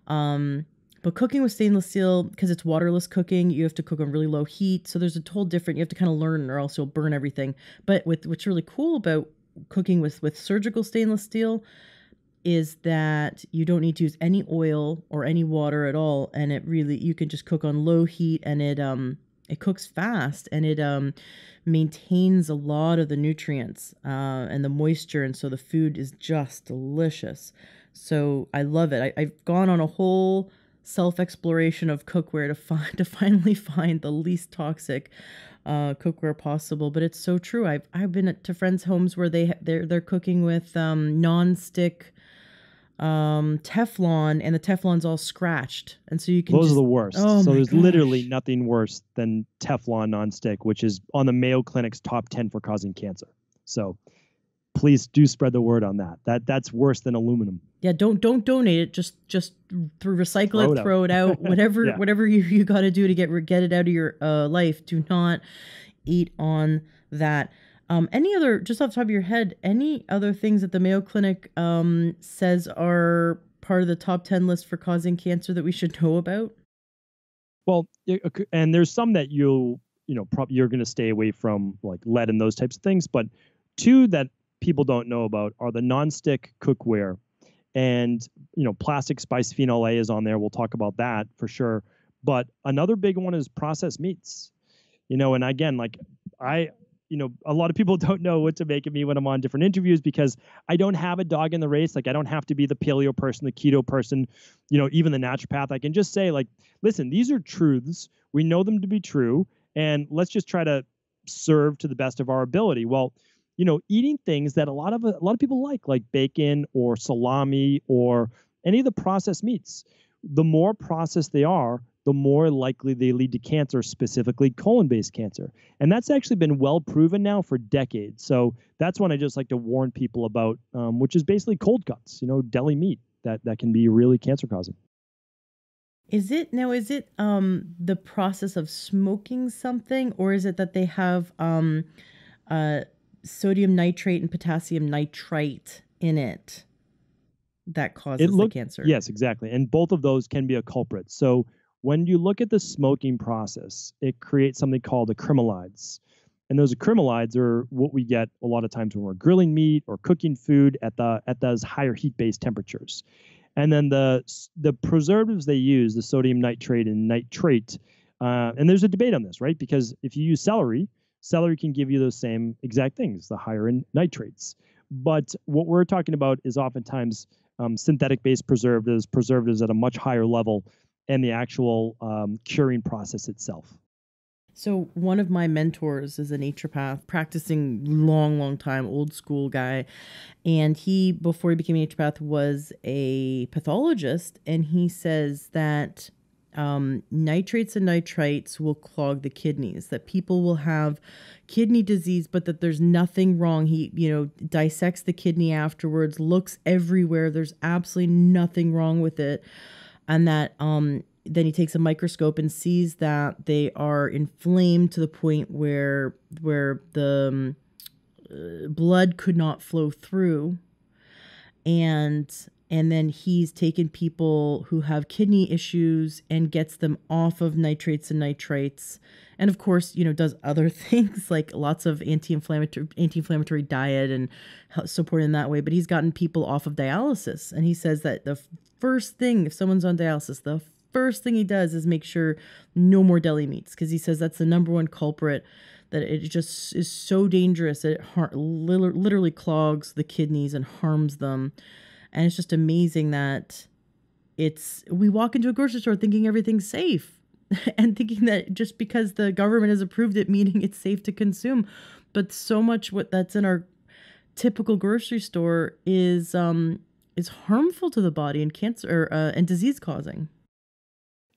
But cooking with stainless steel, because it's waterless cooking, you have to cook on really low heat. So there's a whole different, you have to kind of learn or else you'll burn everything. But what's really cool about cooking with surgical stainless steel is that you don't need to use any oil or any water at all, and it really, you can just cook on low heat, and it cooks fast, and it maintains a lot of the nutrients and the moisture, and so the food is just delicious. So I love it. I've gone on a whole self-exploration of cookware to finally find the least toxic cookware possible. But it's so true. I've been to friends' homes where they're cooking with non-stick Teflon, and the Teflon's all scratched, and so you can those are the worst. So there's gosh. literally nothing worse than Teflon non-stick, which is on the Mayo Clinic's top 10 for causing cancer. So please do spread the word on that. That's worse than aluminum. Yeah, don't donate it. Just recycle it, throw it out. Whatever whatever you got to do to get it out of your life. Do not eat on that. Any other, just off the top of your head, any other things that the Mayo Clinic says are part of the top 10 list for causing cancer that we should know about? Well, and there's some that you're going to stay away from, like lead and those types of things. But two that people don't know about are the nonstick cookware, and plastic bisphenol A is on there. We'll talk about that for sure. But another big one is processed meats. And again, like I, a lot of people don't know what to make of me when I'm on different interviews because I don't have a dog in the race. Like I don't have to be the paleo person, the keto person, even the naturopath. I can just say like, listen, these are truths. We know them to be true. And let's just try to serve to the best of our ability. Well, eating things that a lot of people like bacon or salami or any of the processed meats, the more processed they are, the more likely they lead to cancer, specifically colon-based cancer. And that's actually been well proven now for decades. So that's one I just like to warn people about, which is basically cold cuts, deli meat that can be really cancer causing. Is it the process of smoking something, or is it that they have sodium nitrate and potassium nitrite in it that causes the cancer? Yes, exactly. And both of those can be a culprit. So when you look at the smoking process, it creates something called acrylamides. And those acrylamides are what we get a lot of times when we're grilling meat or cooking food at those higher heat-based temperatures. And then the preservatives they use, the sodium nitrate and nitrate, and there's a debate on this, right? Because if you use celery can give you those same exact things, the higher in nitrates. But what we're talking about is oftentimes synthetic-based preservatives at a much higher level, and the actual curing process itself. So one of my mentors is a naturopath, practicing long time, old school guy. And he, before he became a naturopath, was a pathologist. And he says that nitrates and nitrites will clog the kidneys, that people will have kidney disease, but that there's nothing wrong. He, dissects the kidney afterwards, looks everywhere. There's absolutely nothing wrong with it. And that then he takes a microscope and sees that they are inflamed to the point where the blood could not flow through. And then he's taken people who have kidney issues and gets them off of nitrates and nitrites. And of course, does other things like lots of anti-inflammatory diet and support in that way. But he's gotten people off of dialysis. And he says that the first thing, if someone's on dialysis, the first thing he does is make sure no more deli meats, because he says that's the number one culprit, that it just is so dangerous that it literally clogs the kidneys and harms them. And it's just amazing that we walk into a grocery store thinking everything's safe and thinking that just because the government has approved it, meaning it's safe to consume. But so much what that's in our typical grocery store is harmful to the body and cancer and disease causing.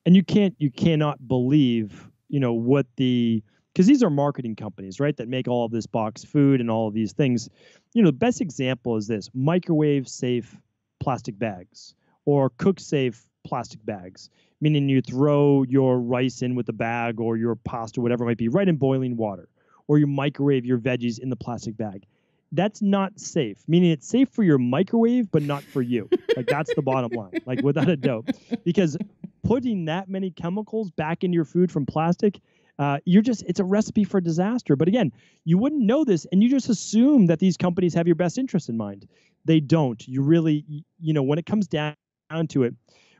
And you cannot believe, because these are marketing companies, right, that make all of this box food and all of these things. The best example is this: microwave safe plastic bags or cook safe plastic bags, meaning you throw your rice in with the bag or your pasta, whatever it might be, right in boiling water, or you microwave your veggies in the plastic bag. That's not safe, meaning it's safe for your microwave, but not for you. Like that's the bottom line, like without a doubt, because putting that many chemicals back into your food from plastic, it's a recipe for disaster. But again, you wouldn't know this, and you just assume that these companies have your best interest in mind. They don't. You really, when it comes down to it,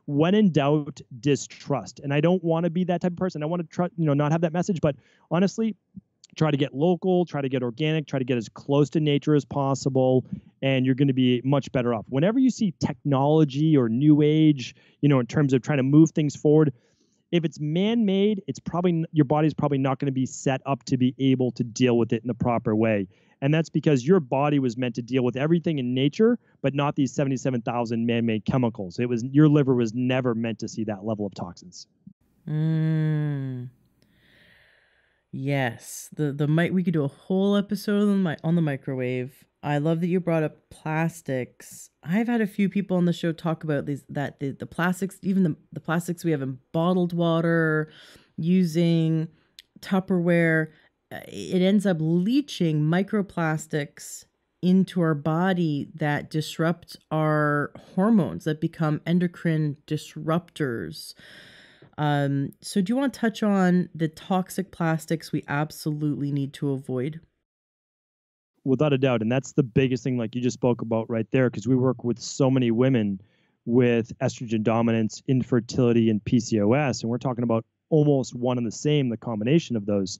when in doubt, distrust. And I don't want to be that type of person. I want to try, not have that message. But honestly, try to get local, try to get organic, try to get as close to nature as possible, and you're going to be much better off. Whenever you see technology or new age, in terms of trying to move things forward, if it's man-made, your body's probably not going to be set up to be able to deal with it in the proper way. And that's because your body was meant to deal with everything in nature, but not these 77,000 man-made chemicals. Your liver was never meant to see that level of toxins. Yes, we could do a whole episode on the microwave. I love that you brought up plastics. I've had a few people on the show talk about the plastics, even the plastics we have in bottled water, using Tupperware. it ends up leaching microplastics into our body that disrupt our hormones, that become endocrine disruptors. So do you want to touch on the toxic plastics we absolutely need to avoid? Without a doubt. And that's the biggest thing, like you just spoke about right there, because we work with so many women with estrogen dominance, infertility, and PCOS. And we're talking about almost one and the same, the combination of those.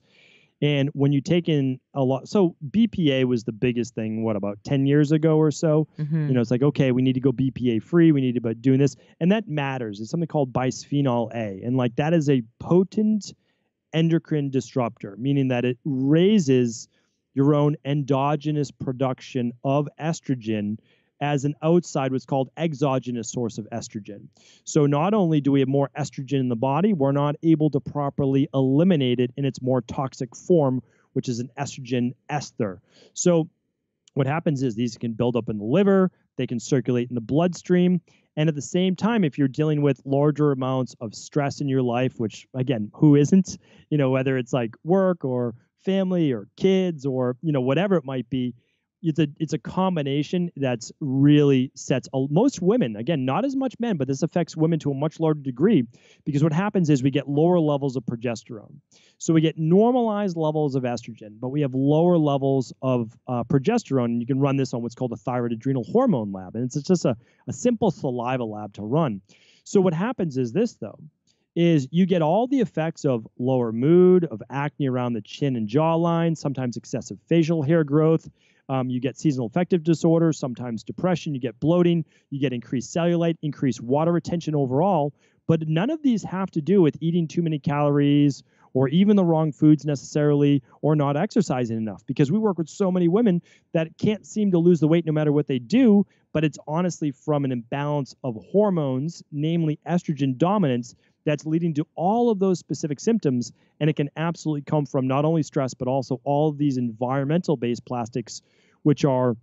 And when you take in a lot, so BPA was the biggest thing, what, about 10 years ago or so? Mm-hmm. It's like, okay, we need to go BPA free. We need to be doing this. And that matters. It's something called bisphenol A. And like that is a potent endocrine disruptor, meaning that it raises your own endogenous production of estrogen as an outside, what's called exogenous source of estrogen. So not only do we have more estrogen in the body, we're not able to properly eliminate it in its more toxic form, which is an estrogen ester. So what happens is these can build up in the liver, they can circulate in the bloodstream. And at the same time, if you're dealing with larger amounts of stress in your life, which again, who isn't, whether it's like work or family or kids or, whatever it might be, it's a combination that's really sets most women, again, not as much men, but this affects women to a much larger degree, because what happens is we get lower levels of progesterone. So we get normalized levels of estrogen, but we have lower levels of progesterone. And you can run this on what's called a thyroid adrenal hormone lab. And it's just a simple saliva lab to run. So what happens is this, though, is you get all the effects of lower mood, of acne around the chin and jawline, sometimes excessive facial hair growth. You get seasonal affective disorders, sometimes depression, you get bloating, you get increased cellulite, increased water retention overall. But none of these have to do with eating too many calories or even the wrong foods necessarily, or not exercising enough, because we work with so many women that can't seem to lose the weight no matter what they do. But it's honestly from an imbalance of hormones, namely estrogen dominance, that's leading to all of those specific symptoms. And it can absolutely come from not only stress, but also all of these environmental-based plastics, which are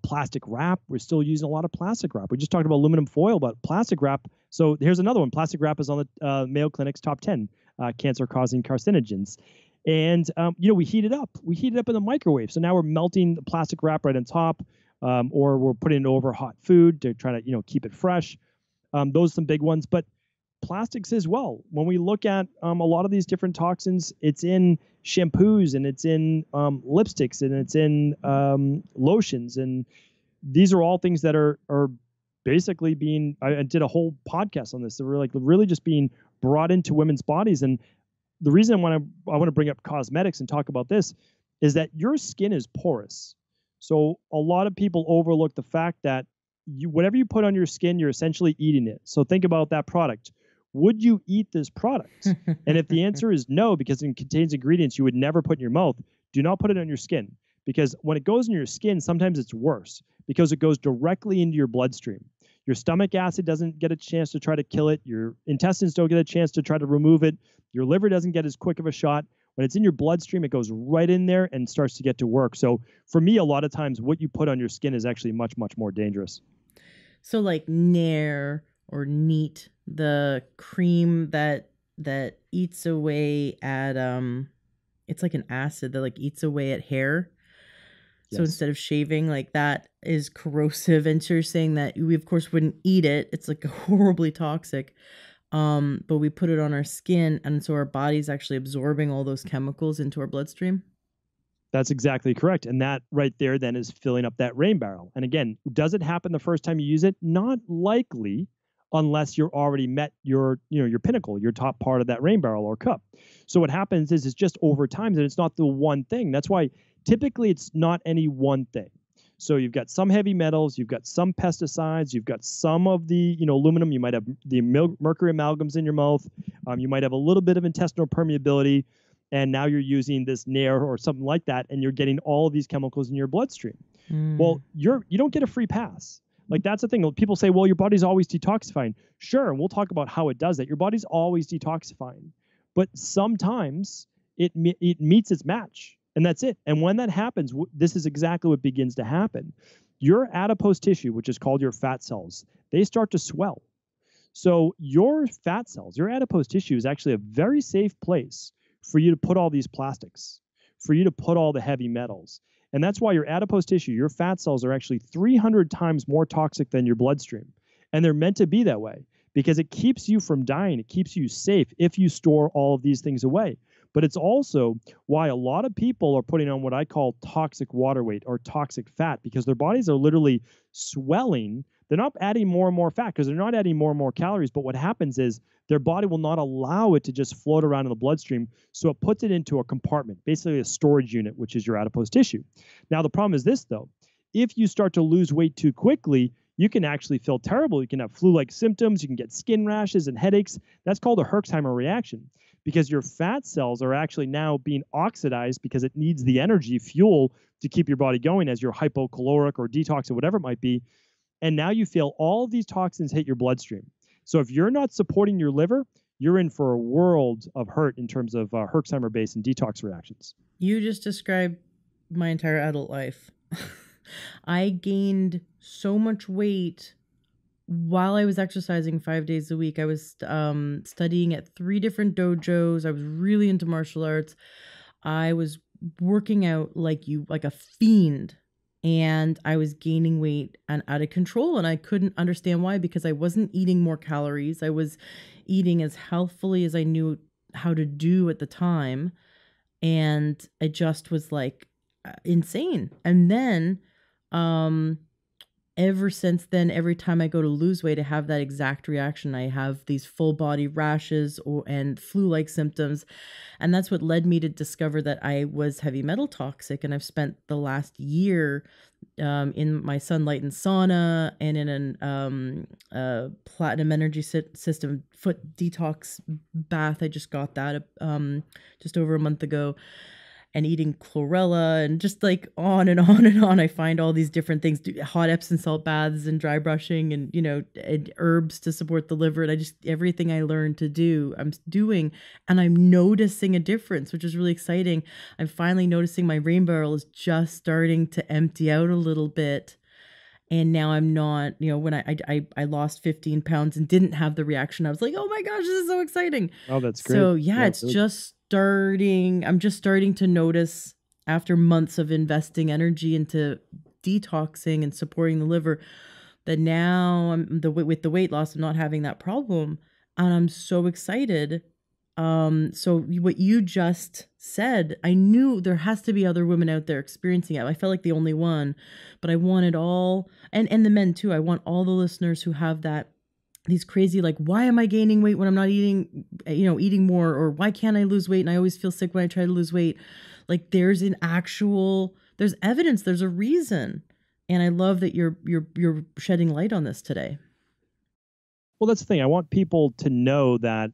plastic wrap. We're still using a lot of plastic wrap. We just talked about aluminum foil, but plastic wrap. So here's another one. Plastic wrap is on the Mayo Clinic's top 10 cancer-causing carcinogens. And, we heat it up. We heat it up in the microwave. So now we're melting the plastic wrap right on top, or we're putting it over hot food to try to, keep it fresh. Those are some big ones. But plastics as well. When we look at a lot of these different toxins, it's in shampoos and it's in lipsticks and it's in lotions. And these are all things that are basically being, I did a whole podcast on this. They were like really just being brought into women's bodies. And the reason I want to bring up cosmetics and talk about this is that your skin is porous. So a lot of people overlook the fact that whatever you put on your skin, you're essentially eating it. So think about that product. Would you eat this product? And if the answer is no, because it contains ingredients you would never put in your mouth, do not put it on your skin. Because when it goes in your skin, sometimes it's worse because it goes directly into your bloodstream. Your stomach acid doesn't get a chance to try to kill it. Your intestines don't get a chance to try to remove it. Your liver doesn't get as quick of a shot. When it's in your bloodstream, it goes right in there and starts to get to work. So for me, a lot of times what you put on your skin is actually much, much more dangerous. So like Nair or Neat, the cream that eats away at it's like an acid that like eats away at hair. So Yes. instead of shaving, like that is corrosive. And so you're saying that we of course wouldn't eat it. It's like horribly toxic. But we put it on our skin, and so our body's actually absorbing all those chemicals into our bloodstream. That's exactly correct. And that right there then is filling up that rain barrel. And again, does it happen the first time you use it? Not likely, unless you're already met your pinnacle, your top part of that rain barrel or cup. So what happens is it's just over time, and it's not the one thing. That's why typically it's not any one thing. So you've got some heavy metals, you've got some pesticides, you've got some of the aluminum, you might have the mercury amalgams in your mouth, you might have a little bit of intestinal permeability, and now you're using this Nair or something like that, and you're getting all of these chemicals in your bloodstream. Well, you don't get a free pass. Like that's the thing. People say, well, your body's always detoxifying. Sure, and we'll talk about how it does that. Your body's always detoxifying, but sometimes it meets its match, and that's it. And when that happens, this is exactly what begins to happen. Your adipose tissue, which is called your fat cells, they start to swell. So your fat cells, your adipose tissue is actually a very safe place for you to put all these plastics. for you to put all the heavy metals. And that's why your adipose tissue, your fat cells, are actually 300 times more toxic than your bloodstream. And they're meant to be that way because it keeps you from dying. It keeps you safe if you store all of these things away. But it's also why a lot of people are putting on what I call toxic water weight or toxic fat, because their bodies are literally swelling. They're not adding more and more fat because they're not adding more and more calories. But what happens is their body will not allow it to just float around in the bloodstream. So it puts it into a compartment, basically a storage unit, which is your adipose tissue. Now, the problem is this, though. If you start to lose weight too quickly, you can actually feel terrible. You can have flu-like symptoms. You can get skin rashes and headaches. That's called a Herxheimer reaction, because your fat cells are actually now being oxidized because it needs the energy, fuel, to keep your body going as you're hypocaloric or detox or whatever it might be. And now you feel all of these toxins hit your bloodstream. So if you're not supporting your liver, you're in for a world of hurt in terms of Herxheimer-based and detox reactions. You just described my entire adult life. I gained so much weight while I was exercising 5 days a week. I was studying at 3 different dojos. I was really into martial arts. I was working out like a fiend, and I was gaining weight and out of control. And I couldn't understand why, because I wasn't eating more calories. I was eating as healthfully as I knew how to do at the time. And I just was like insane. And then, ever since then, every time I go to lose weight, I have that exact reaction. I have these full body rashes and flu-like symptoms. And that's what led me to discover that I was heavy metal toxic. And I've spent the last year in my sunlight and sauna and in a platinum energy system foot detox bath. I just got that just over a month ago. And eating chlorella and just like on and on and on. I find all these different things, hot Epsom salt baths and dry brushing and, and herbs to support the liver. And everything I learned to do, I'm doing, and I'm noticing a difference, which is really exciting. I'm finally noticing my rain barrel is just starting to empty out a little bit. And now I'm not, when I lost 15 pounds and didn't have the reaction, I was like, oh my gosh, this is so exciting. Oh, that's great. So yeah, it's really just I'm just starting to notice, after months of investing energy into detoxing and supporting the liver, that now with the weight loss, I'm not having that problem. And I'm so excited. So what you just said, I knew there has to be other women out there experiencing it. I felt like the only one, but I wanted all, and the men too. I want all the listeners who have these crazy, like, why am I gaining weight when I'm not eating more, or why can't I lose weight? And I always feel sick when I try to lose weight. Like, there's evidence, there's a reason. And I love that you're shedding light on this today. Well, that's the thing. I want people to know that,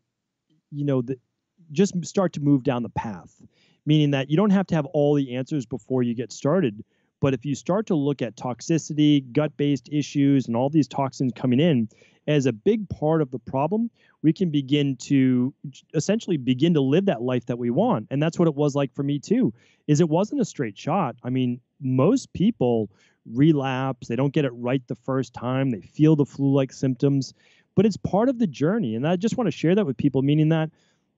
just start to move down the path, meaning that you don't have to have all the answers before you get started. But if you start to look at toxicity, gut-based issues, and all these toxins coming in as a big part of the problem, we can begin to live that life that we want. And that's what it was like for me too, is it wasn't a straight shot. I mean, most people relapse. They don't get it right the first time. They feel the flu-like symptoms, but it's part of the journey. And I just want to share that with people, meaning that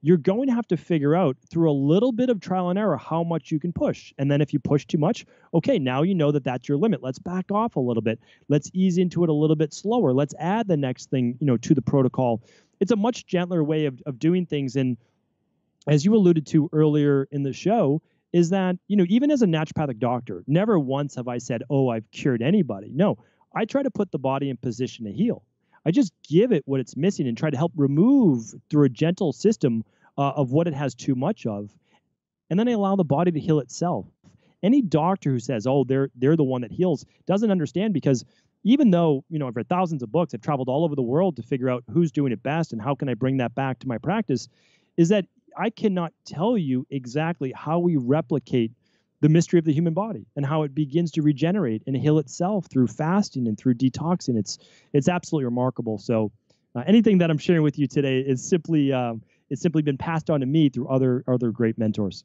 you're going to have to figure out through a little bit of trial and error how much you can push. And then if you push too much, okay, now you know that that's your limit. Let's back off a little bit. Let's ease into it a little bit slower. Let's add the next thing, to the protocol. It's a much gentler way of doing things. And as you alluded to earlier in the show, is that, even as a naturopathic doctor, never once have I said, oh, I've cured anybody. No, I try to put the body in position to heal. I just give it what it's missing and try to help remove through a gentle system of what it has too much of. And then I allow the body to heal itself. Any doctor who says, oh, they're the one that heals, doesn't understand, because even though, I've read thousands of books, I've traveled all over the world to figure out who's doing it best and how can I bring that back to my practice, is that I cannot tell you exactly how we replicate the mystery of the human body and how it begins to regenerate and heal itself through fasting and through detoxing. It's absolutely remarkable. So anything that I'm sharing with you today is simply been passed on to me through other great mentors.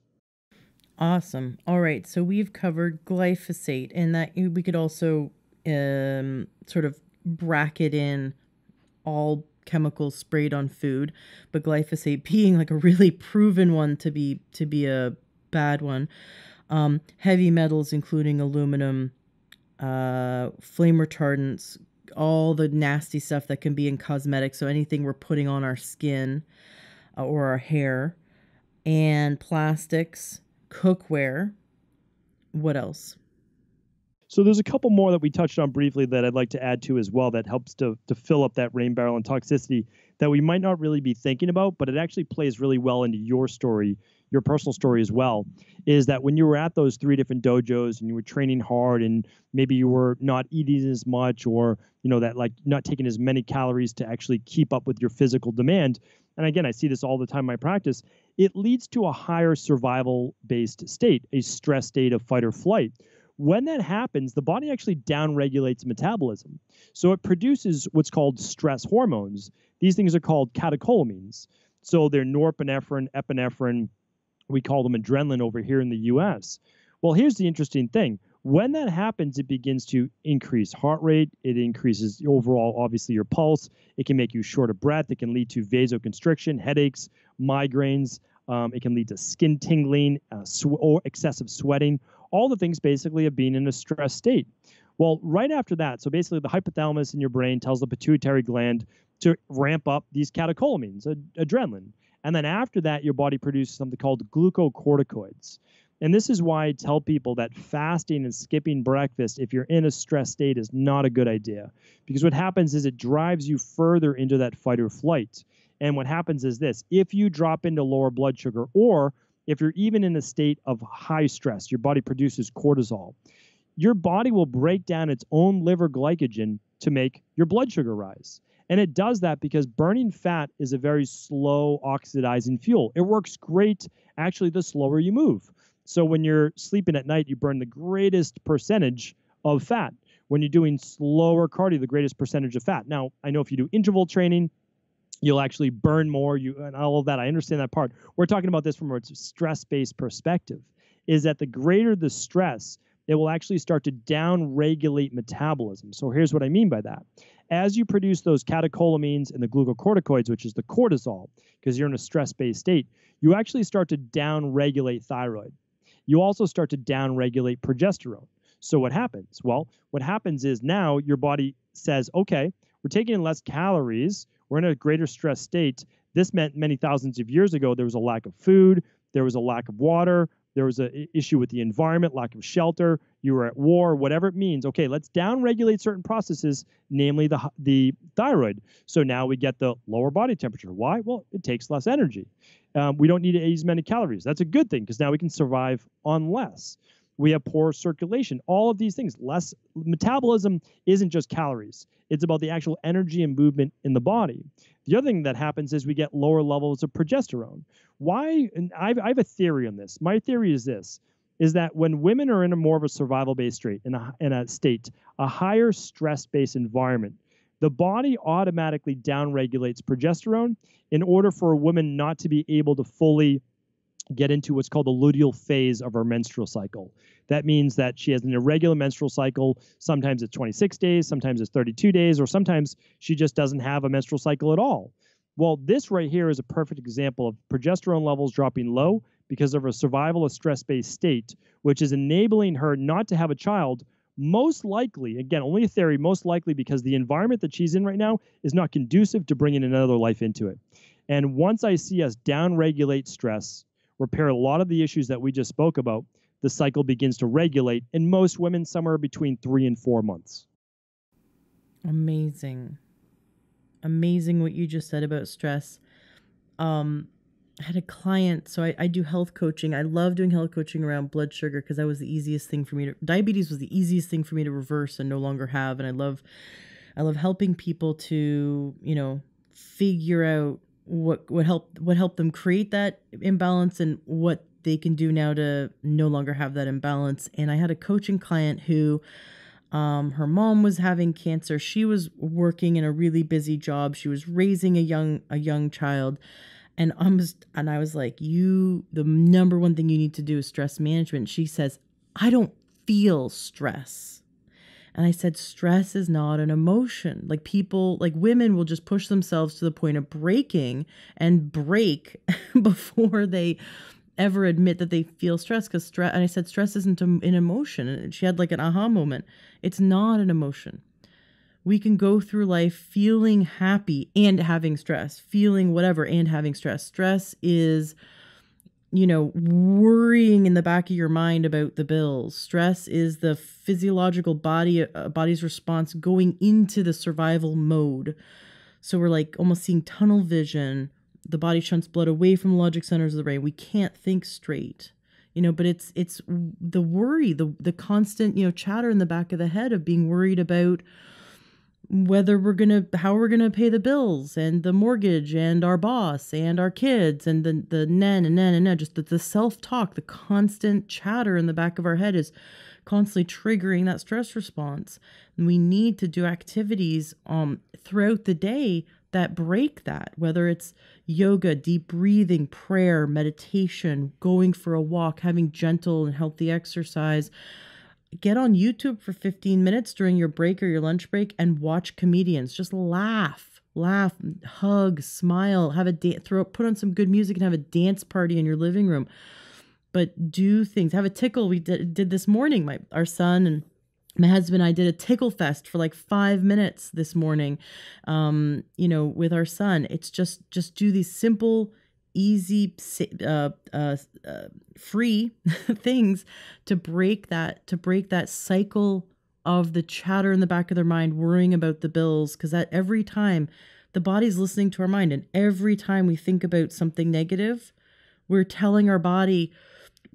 Awesome. All right. So we've covered glyphosate, and that we could also sort of bracket in all chemicals sprayed on food, but glyphosate being like a really proven one to be a bad one. Heavy metals, including aluminum, flame retardants, all the nasty stuff that can be in cosmetics. So anything we're putting on our skin or our hair, and plastics, cookware. What else? So there's a couple more that we touched on briefly that I'd like to add to as well that helps to fill up that rain barrel and toxicity that we might not really be thinking about, but it actually plays really well into your story, your personal story as well, is that when you were at those 3 different dojos and you were training hard and maybe you were not eating as much, or, that like not taking as many calories to actually keep up with your physical demand. And again, I see this all the time in my practice. It leads to a higher survival-based state, a stress state of fight or flight. When that happens, the body actually downregulates metabolism. So it produces what's called stress hormones. These things are called catecholamines. So they're norepinephrine, epinephrine. We call them adrenaline over here in the US. Well, here's the interesting thing. When that happens, it begins to increase heart rate. It increases overall, obviously, your pulse. It can make you short of breath. It can lead to vasoconstriction, headaches, migraines. It can lead to skin tingling, or excessive sweating, all the things basically of being in a stress state. Well, right after that, so basically the hypothalamus in your brain tells the pituitary gland to ramp up these catecholamines, adrenaline. And then after that, your body produces something called glucocorticoids. And this is why I tell people that fasting and skipping breakfast, if you're in a stress state, is not a good idea. Because what happens is it drives you further into that fight or flight. And what happens is this: if you drop into lower blood sugar, or if you're even in a state of high stress, your body produces cortisol. Your body will break down its own liver glycogen to make your blood sugar rise. And it does that because burning fat is a very slow oxidizing fuel. It works great, actually, the slower you move. So when you're sleeping at night, you burn the greatest percentage of fat. When you're doing slower cardio, the greatest percentage of fat. Now, I know if you do interval training, you'll actually burn more, and all of that. I understand that part. We're talking about this from a stress-based perspective, is that the greater the stress, it will actually start to down-regulate metabolism. So here's what I mean by that. As you produce those catecholamines and the glucocorticoids, which is the cortisol, because you're in a stress-based state, you actually start to down-regulate thyroid. You also start to down-regulate progesterone. So what happens? Well, what happens is now your body says, okay, we're taking in less calories, we're in a greater stress state. This meant many thousands of years ago, there was a lack of food, there was a lack of water, there was an issue with the environment, lack of shelter, you were at war, whatever it means. Okay, let's down-regulate certain processes, namely the thyroid. So now we get the lower body temperature. Why? Well, it takes less energy. We don't need to eat as many calories. That's a good thing because now we can survive on less. We have poor circulation, all of these things. Less metabolism isn't just calories. It's about the actual energy and movement in the body. The other thing that happens is we get lower levels of progesterone. Why? And I have a theory on this. My theory is this, is that when women are in a more of a survival-based state, in a state, a higher stress-based environment, the body automatically downregulates progesterone in order for a woman not to be able to fully get into what's called the luteal phase of her menstrual cycle. That means that she has an irregular menstrual cycle. Sometimes it's 26 days, sometimes it's 32 days, or sometimes she just doesn't have a menstrual cycle at all. Well, this right here is a perfect example of progesterone levels dropping low because of a survival of stress-based state, which is enabling her not to have a child, most likely, again, only a theory, most likely because the environment that she's in right now is not conducive to bringing another life into it. And once I see us down-regulate stress, repair a lot of the issues that we just spoke about, the cycle begins to regulate in most women somewhere between 3 and 4 months. Amazing. Amazing what you just said about stress. I had a client, so I do health coaching. I love doing health coaching around blood sugar because that was the easiest thing for me diabetes was the easiest thing for me to reverse and no longer have. And I love helping people to, figure out what helped them create that imbalance and what they can do now to no longer have that imbalance. And I had a coaching client who her mom was having cancer. She was working in a really busy job. She was raising a young child. And I was like, the number one thing you need to do is stress management. She says, I don't feel stress. And I said, stress is not an emotion. Like women will just push themselves to the point of breaking and break before they ever admit that they feel stress, because stress, and I said, stress isn't an emotion. And she had like an aha moment. It's not an emotion. We can go through life feeling happy and having stress, feeling whatever and having stress. Stress is, worrying in the back of your mind about the bills. Stress is the physiological body's response going into the survival mode. So we're like almost seeing tunnel vision. The body shunts blood away from the logic centers of the brain. We can't think straight, but it's the worry, the constant, chatter in the back of the head of being worried about how we're gonna pay the bills and the mortgage and our boss and our kids, and the just the self-talk, the constant chatter in the back of our head is constantly triggering that stress response. And we need to do activities throughout the day that break that, whether it's yoga, deep breathing, prayer, meditation, going for a walk, having gentle and healthy exercise. Get on YouTube for 15 minutes during your break or your lunch break and watch comedians. Just laugh, hug, smile, put on some good music and have a dance party in your living room. But do things, have a tickle. We did this morning. Our son and my husband and I did a tickle fest for like 5 minutes this morning, with our son. It's just do these simple, easy, free things to break that cycle of the chatter in the back of their mind, worrying about the bills, because that every time the body's listening to our mind, and every time we think about something negative, we're telling our body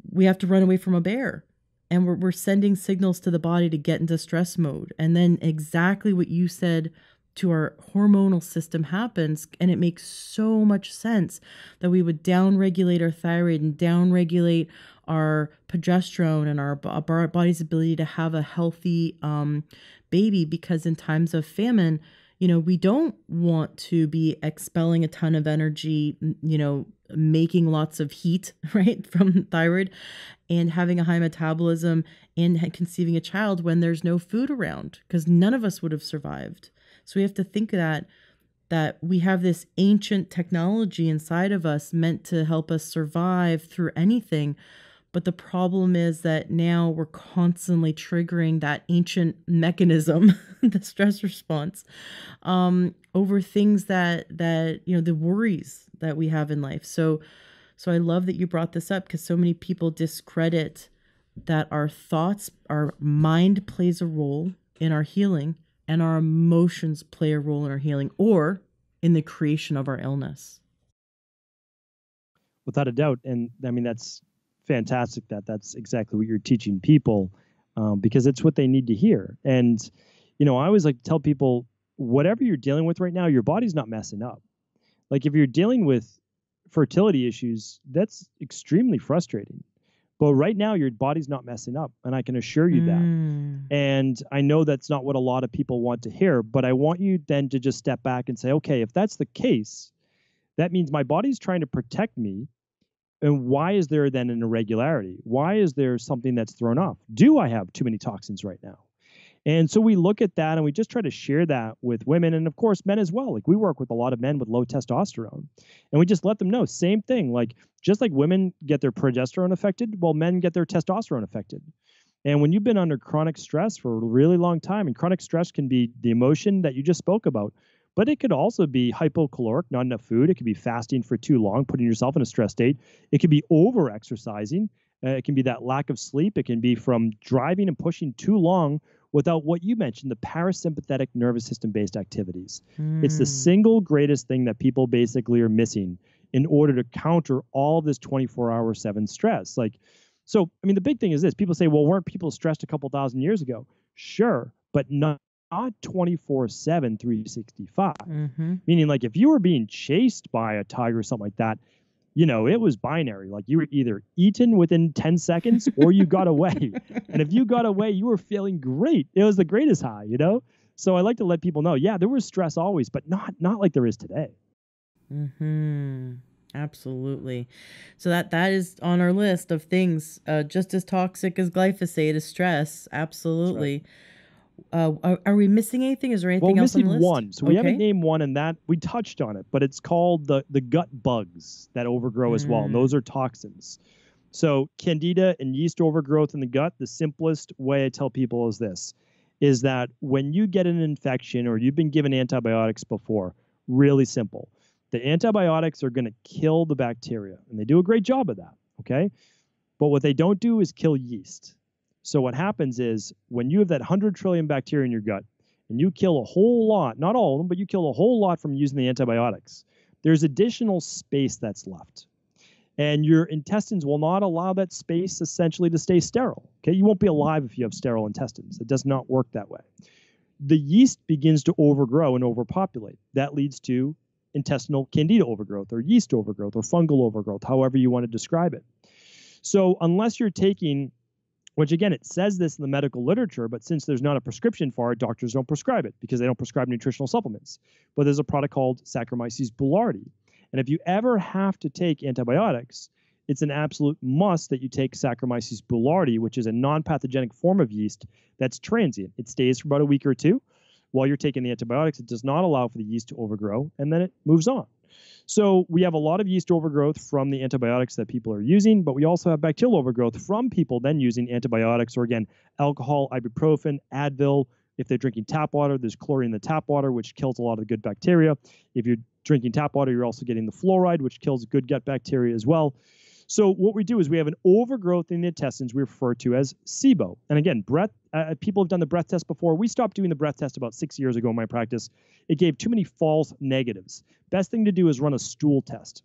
we have to run away from a bear. And we're sending signals to the body to get into stress mode. And then exactly what you said to our hormonal system happens. And it makes so much sense that we would downregulate our thyroid and downregulate our progesterone and our body's ability to have a healthy baby. Because in times of famine, we don't want to be expelling a ton of energy, making lots of heat, right, from thyroid, and having a high metabolism and conceiving a child when there's no food around, because none of us would have survived. So we have to think that we have this ancient technology inside of us meant to help us survive through anything. But the problem is that now we're constantly triggering that ancient mechanism, the stress response, over things that the worries that we have in life. So I love that you brought this up, because so many people discredit that our thoughts, our mind plays a role in our healing, and our emotions play a role in our healing or in the creation of our illness. Without a doubt. And I mean, that's fantastic that's exactly what you're teaching people, because it's what they need to hear. And, I always like to tell people, whatever you're dealing with right now, your body's not messing up. Like if you're dealing with fertility issues, that's extremely frustrating. But right now, your body's not messing up. And I can assure you that. And I know that's not what a lot of people want to hear, but I want you then to just step back and say, okay, if that's the case, that means my body's trying to protect me. And why is there then an irregularity? Why is there something that's thrown off? Do I have too many toxins right now? And so we look at that and we just try to share that with women, and of course men as well. Like we work with a lot of men with low testosterone, and we just let them know, same thing. Like just like women get their progesterone affected, well, men get their testosterone affected. And when you've been under chronic stress for a really long time, and chronic stress can be the emotion that you just spoke about, but it could also be hypocaloric, not enough food. It could be fasting for too long, putting yourself in a stress state. It could be over exercising. It can be that lack of sleep. It can be from driving and pushing too long without what you mentioned, the parasympathetic nervous system based activities. It's the single greatest thing that people basically are missing in order to counter all this 24/7 stress. So, I mean, the big thing is this. People say, well, weren't people stressed a couple thousand years ago? Sure, but not 24/7, 365. Meaning, like, if you were being chased by a tiger or something like that, it was binary. Like you were either eaten within 10 seconds or you got away. And if you got away, you were feeling great. It was the greatest high, So I like to let people know, yeah, there was stress always, but not like there is today. Absolutely. So that is on our list of things, just as toxic as glyphosate is stress. Absolutely. Are we missing anything? Is there Well, anything we're else on missing the list? one. So we haven't named one, and that we touched on it, but it's called the gut bugs that overgrow as well, and those are toxins. So candida and yeast overgrowth in the gut, the simplest way I tell people is this, is that when you get an infection or you've been given antibiotics before, really simple. The antibiotics are going to kill the bacteria, and they do a great job of that, okay? But what they don't do is kill yeast. So what happens is when you have that 100 trillion bacteria in your gut, and you kill a whole lot, not all of them, but you kill a whole lot from using the antibiotics, there's additional space that's left. And your intestines will not allow that space essentially to stay sterile. Okay, you won't be alive if you have sterile intestines. It does not work that way. The yeast begins to overgrow and overpopulate. That leads to intestinal candida overgrowth or yeast overgrowth or fungal overgrowth, however you want to describe it. So unless you're taking, which again, it says this in the medical literature, but since there's not a prescription for it, doctors don't prescribe it because they don't prescribe nutritional supplements. But there's a product called Saccharomyces boulardii. And if you ever have to take antibiotics, it's an absolute must that you take Saccharomyces boulardii, which is a non-pathogenic form of yeast that's transient. It stays for about a week or two. While you're taking the antibiotics, it does not allow for the yeast to overgrow, and then it moves on. So we have a lot of yeast overgrowth from the antibiotics that people are using, but we also have bacterial overgrowth from people then using antibiotics, or again, alcohol, ibuprofen, Advil. If they're drinking tap water, there's chlorine in the tap water, which kills a lot of the good bacteria. If you're drinking tap water, you're also getting the fluoride, which kills good gut bacteria as well. So what we do is we have an overgrowth in the intestines we refer to as SIBO. And again, people have done the breath test before. We stopped doing the breath test about 6 years ago in my practice. It gave too many false negatives. Best thing to do is run a stool test.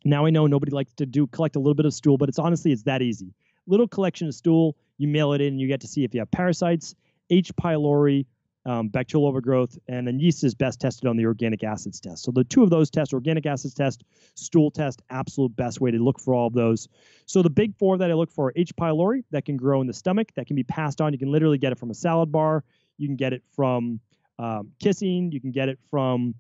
Now I know nobody likes to collect a little bit of stool, but it's that easy. Little collection of stool, you mail it in, and you get to see if you have parasites, H. pylori, bacterial overgrowth, and then yeast is best tested on the organic acids test. So the two of those tests, organic acids test, stool test, absolute best way to look for all of those. So the big four that I look for are H. pylori, that can grow in the stomach, that can be passed on. You can literally get it from a salad bar. You can get it from kissing. You can get it from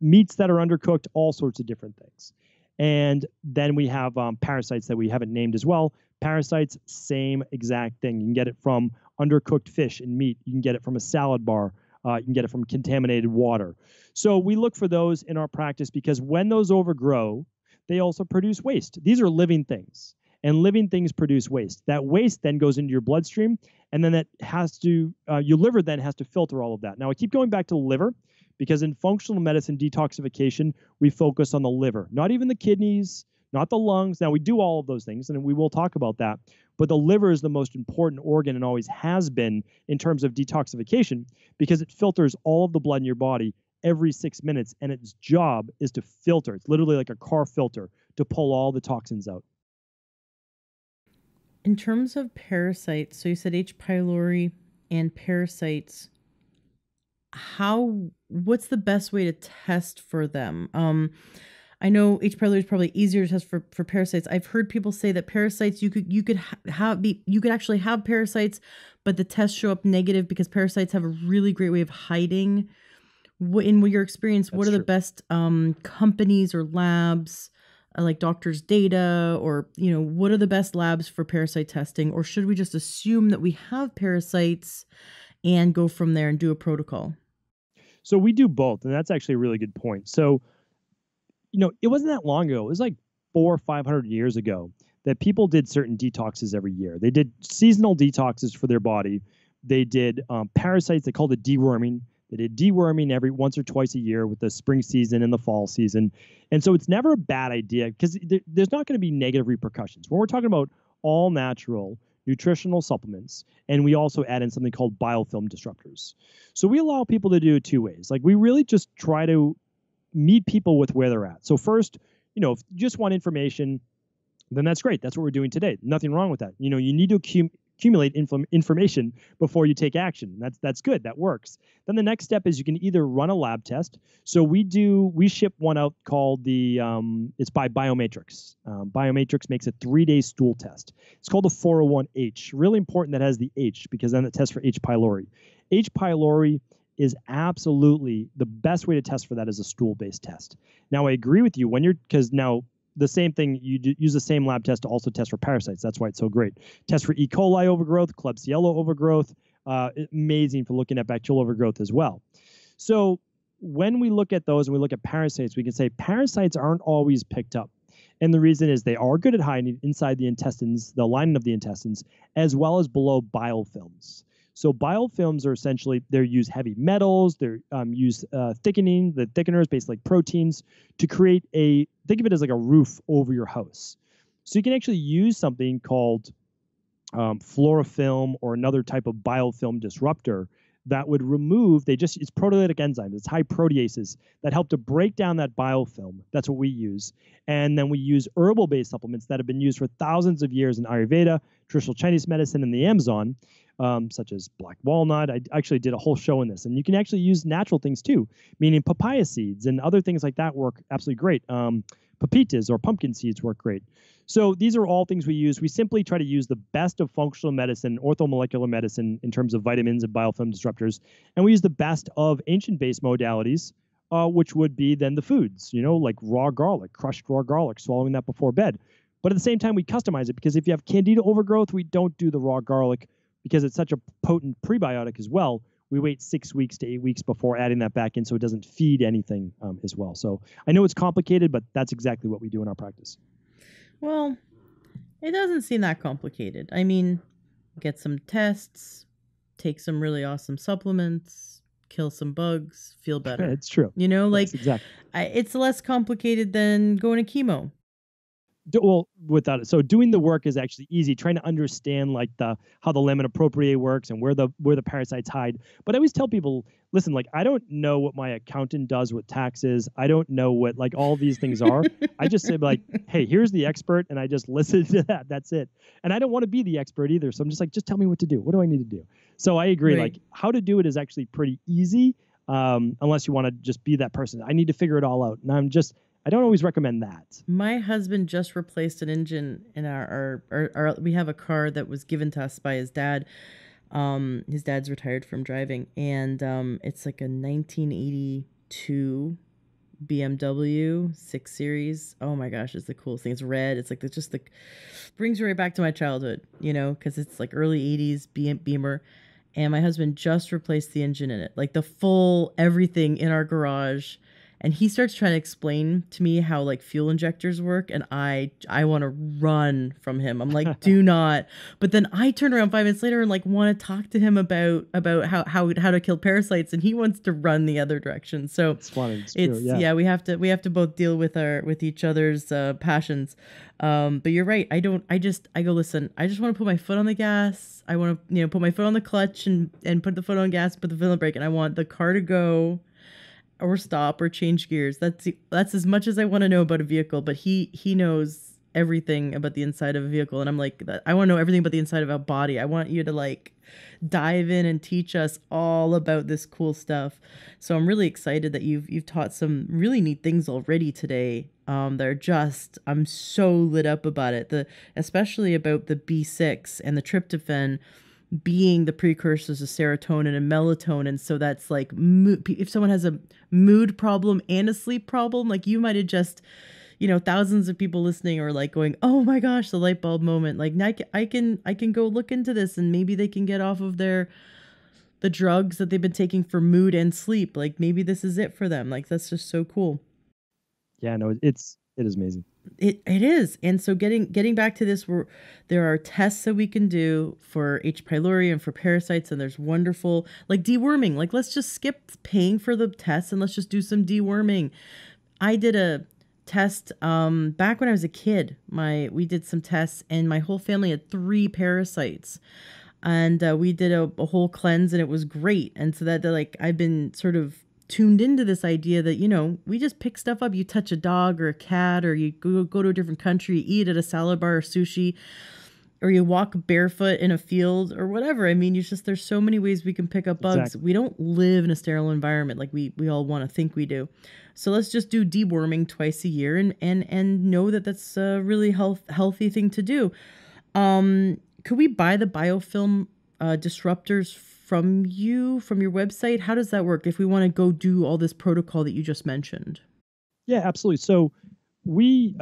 meats that are undercooked, all sorts of different things. And then we have parasites that we haven't named as well. Parasites, same exact thing. You can get it from undercooked fish and meat. You can get it from a salad bar. You can get it from contaminated water. So we look for those in our practice because when those overgrow, they also produce waste. These are living things, and living things produce waste. That waste then goes into your bloodstream, and then that has to, your liver then has to filter all of that. Now I keep going back to the liver because in functional medicine detoxification, we focus on the liver, not even the kidneys, not the lungs. Now, we do all of those things, and we will talk about that. But the liver is the most important organ and always has been in terms of detoxification because it filters all of the blood in your body every 6 minutes, and its job is to filter. It's literally like a car filter to pull all the toxins out. In terms of parasites, so you said H. pylori and parasites, what's the best way to test for them? I know H. pylori is probably easier to test for parasites. I've heard people say that parasites you could actually have parasites, but the tests show up negative because parasites have a really great way of hiding. In your experience, what are the best companies or labs, like Doctors Data, or what are the best labs for parasite testing? Or should we just assume that we have parasites and go from there and do a protocol? So we do both, and that's actually a really good point. So it wasn't that long ago. It was like 400 or 500 years ago that people did certain detoxes every year. They did seasonal detoxes for their body. They did parasites. They called it deworming. They did deworming every once or twice a year with the spring season and the fall season. And so it's never a bad idea because there's not going to be negative repercussions. When we're talking about all natural nutritional supplements, and we also add in something called biofilm disruptors. So we allow people to do it two ways. Like we really just try to meet people with where they're at. So first, if you just want information, then that's great. That's what we're doing today. Nothing wrong with that. You need to accumulate information before you take action. That's good. That works. Then the next step is you can either run a lab test. So we ship one out called it's by Biomatrix. Biomatrix makes a 3-day stool test. It's called the 401H. Really important that has the H because then it tests for H. pylori. H. pylori is absolutely the best way to test for that is a stool-based test. Now, I agree with you because now the same thing, you use the same lab test to also test for parasites. That's why it's so great. Test for E. coli overgrowth, Klebsiella overgrowth, amazing for looking at bacterial overgrowth as well. So when we look at those and we look at parasites, we can say parasites aren't always picked up. And the reason is they are good at hiding inside the intestines, the lining of the intestines, as well as below biofilms. So biofilms are essentially, they use heavy metals, they use thickening, the thickeners, basically like proteins, to create think of it as like a roof over your house. So you can actually use something called fluorofilm or another type of biofilm disruptor that would remove, it's proteolytic enzymes, it's high proteases that help to break down that biofilm. That's what we use. And then we use herbal-based supplements that have been used for thousands of years in Ayurveda, traditional Chinese medicine, and the Amazon, such as black walnut. I actually did a whole show in this. And you can actually use natural things too, meaning papaya seeds and other things like that work absolutely great. Pepitas or pumpkin seeds work great. So these are all things we use. We simply try to use the best of functional medicine, orthomolecular medicine in terms of vitamins and biofilm disruptors. And we use the best of ancient-based modalities, which would be then the foods, like raw garlic, crushed raw garlic, swallowing that before bed. But at the same time, we customize it because if you have candida overgrowth, we don't do the raw garlic because it's such a potent prebiotic as well. We wait 6 weeks to 8 weeks before adding that back in so it doesn't feed anything as well. So I know it's complicated, but that's exactly what we do in our practice. Well, it doesn't seem that complicated. I mean, get some tests, take some really awesome supplements, kill some bugs, feel better. It's true. Like, yes, exactly. It's less complicated than going to chemo. Well, without it. So doing the work is actually easy, trying to understand like how the lamina propria works and where the parasites hide. But I always tell people, listen, like I don't know what my accountant does with taxes. I don't know what like all these things are. I just say like, hey, here's the expert, and I just listen to that. That's it. And I don't want to be the expert either. So I'm just like, just tell me what to do. What do I need to do? So I agree. Right. Like how to do it is actually pretty easy, unless you want to just be that person. I need to figure it all out. And I don't always recommend that. My husband just replaced an engine in our we have a car that was given to us by his dad. His dad's retired from driving, and it's like a 1982 BMW 6 Series. Oh my gosh, it's the coolest thing. It's red. It's like brings me right back to my childhood, because it's like early 80s Beamer. And my husband just replaced the engine in it, like the full everything in our garage. And he starts trying to explain to me how like fuel injectors work, and I want to run from him. I'm like, do not. But then I turn around 5 minutes later and like want to talk to him about how to kill parasites, and he wants to run the other direction. So it's funny. It's true, yeah. We have to both deal with each other's passions. But you're right. I go, listen, I just want to put my foot on the gas. I want to put my foot on the clutch and put the foot on gas, put the foot on the brake, and I want the car to go or stop or change gears. That's as much as I want to know about a vehicle, but he knows everything about the inside of a vehicle, and I'm like, I want to know everything about the inside of our body. I want you to like dive in and teach us all about this cool stuff. So I'm really excited that you've taught some really neat things already today. I'm so lit up about it. Especially about the B6 and the tryptophan being the precursors of serotonin and melatonin. So that's like if someone has a mood problem and a sleep problem, like you might have just, thousands of people listening are like going, oh my gosh, the light bulb moment. Like I can go look into this, and maybe they can get off of the drugs that they've been taking for mood and sleep. Like maybe this is it for them. Like that's just so cool. Yeah, no, it is amazing. It is. And so getting back to this, there are tests that we can do for H. pylori and for parasites, and there's wonderful like deworming. Like let's just skip paying for the tests and let's just do some deworming. I did a test back when I was a kid. We did some tests, and my whole family had 3 parasites. And we did a whole cleanse, and it was great. And so that like I've been sort of tuned into this idea that, we just pick stuff up. You touch a dog or a cat, or you go to a different country, eat at a salad bar or sushi, or you walk barefoot in a field or whatever. I mean, there's so many ways we can pick up bugs. Exactly. We don't live in a sterile environment like we all want to think we do. So let's just do deworming twice a year and know that that's a really healthy thing to do. Could we buy the biofilm disruptors from your website? How does that work if we want to go do all this protocol that you just mentioned? Yeah, absolutely. So we're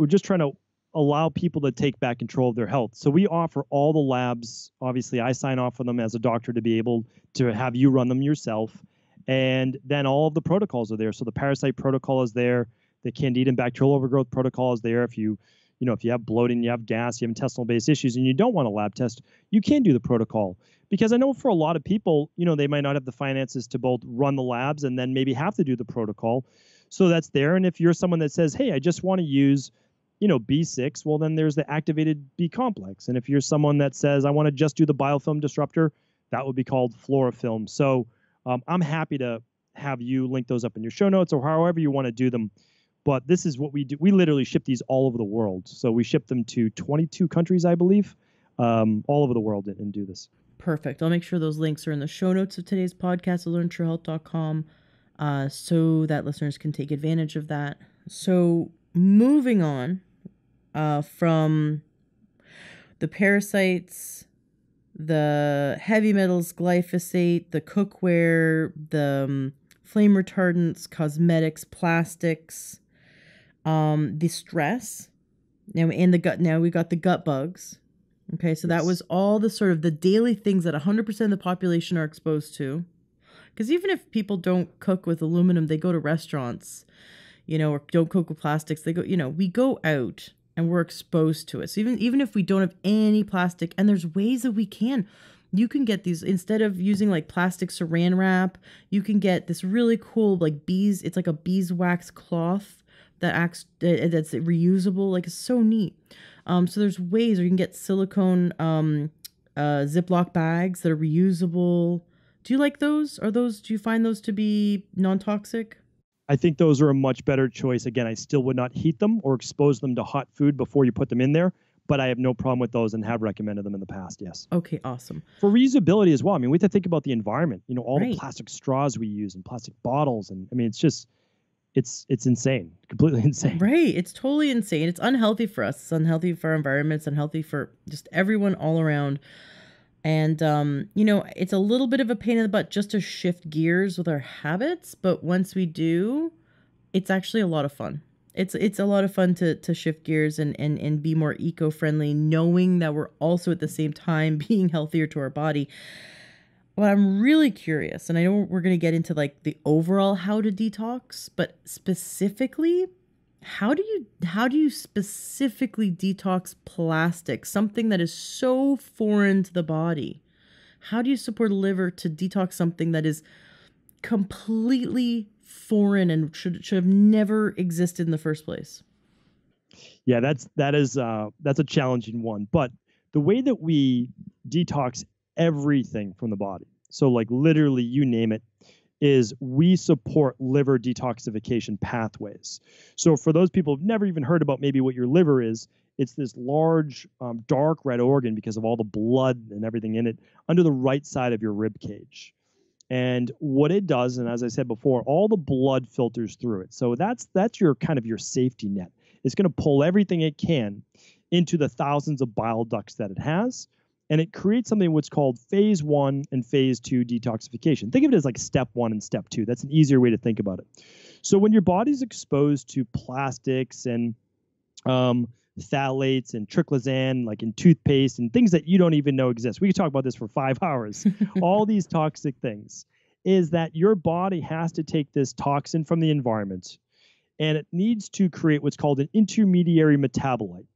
just trying to allow people to take back control of their health. So we offer all the labs. Obviously, I sign off on them as a doctor to be able to have you run them yourself. And then all of the protocols are there. So the parasite protocol is there. The candida and bacterial overgrowth protocol is there. If you have bloating, you have gas, you have intestinal-based issues, and you don't want a lab test, you can do the protocol. Because I know for a lot of people, they might not have the finances to both run the labs and then maybe have to do the protocol. So that's there. And if you're someone that says, hey, I just want to use, B6, well, then there's the activated B complex. And if you're someone that says, I want to just do the biofilm disruptor, that would be called fluorofilm. So I'm happy to have you link those up in your show notes or however you want to do them. But this is what we do. We literally ship these all over the world. So we ship them to 22 countries, I believe, all over the world and do this. Perfect. I'll make sure those links are in the show notes of today's podcast at learntruehealth.com so that listeners can take advantage of that. So moving on from the parasites, the heavy metals, glyphosate, the cookware, the flame retardants, cosmetics, plastics, the stress. Now in the gut, now we got the gut bugs. Okay, so that was all the sort of the daily things that 100% of the population are exposed to. Because even if people don't cook with aluminum, they go to restaurants, or don't cook with plastics. They go, we go out and we're exposed to it. So even if we don't have any plastic, and there's ways that we can. You can get these, instead of using like plastic saran wrap, you can get this really cool like it's like a beeswax cloth that's reusable. Like, it's so neat. So there's ways, or you can get silicone Ziploc bags that are reusable. Do you like those? Do you find those to be non-toxic? I think those are a much better choice. Again, I still would not heat them or expose them to hot food before you put them in there, but I have no problem with those and have recommended them in the past, yes. Okay, awesome. For reusability as well, we have to think about the environment, all Right. the plastic straws we use and plastic bottles. And it's just, it's insane, completely insane. Right. It's totally insane. It's unhealthy for us. It's unhealthy for our environment. It's unhealthy for just everyone all around. And, it's a little bit of a pain in the butt just to shift gears with our habits. But once we do, it's actually a lot of fun. It's a lot of fun to shift gears and be more eco-friendly, knowing that we're also at the same time being healthier to our body. But I'm really curious, and I know we're going to get into like the overall how to detox, but specifically, how do you specifically detox plastic, something that is so foreign to the body? How do you support the liver to detox something that is completely foreign and should have never existed in the first place? Yeah, that's a challenging one. But the way that we detox everything from the body, so like literally you name it, is we support liver detoxification pathways. So for those people who've never even heard about maybe what your liver is, it's this large, dark red organ because of all the blood and everything in it under the right side of your rib cage. And what it does, and as I said before, all the blood filters through it. So that's your kind of your safety net. It's going to pull everything it can into the thousands of bile ducts that it has. And it creates something what's called phase 1 and phase 2 detoxification. Think of it as like step 1 and step 2. That's an easier way to think about it. So when your body's exposed to plastics and phthalates and triclosan, like in toothpaste and things that you don't even know exist. We could talk about this for 5 hours. All these toxic things is that your body has to take this toxin from the environment and it needs to create what's called an intermediary metabolite.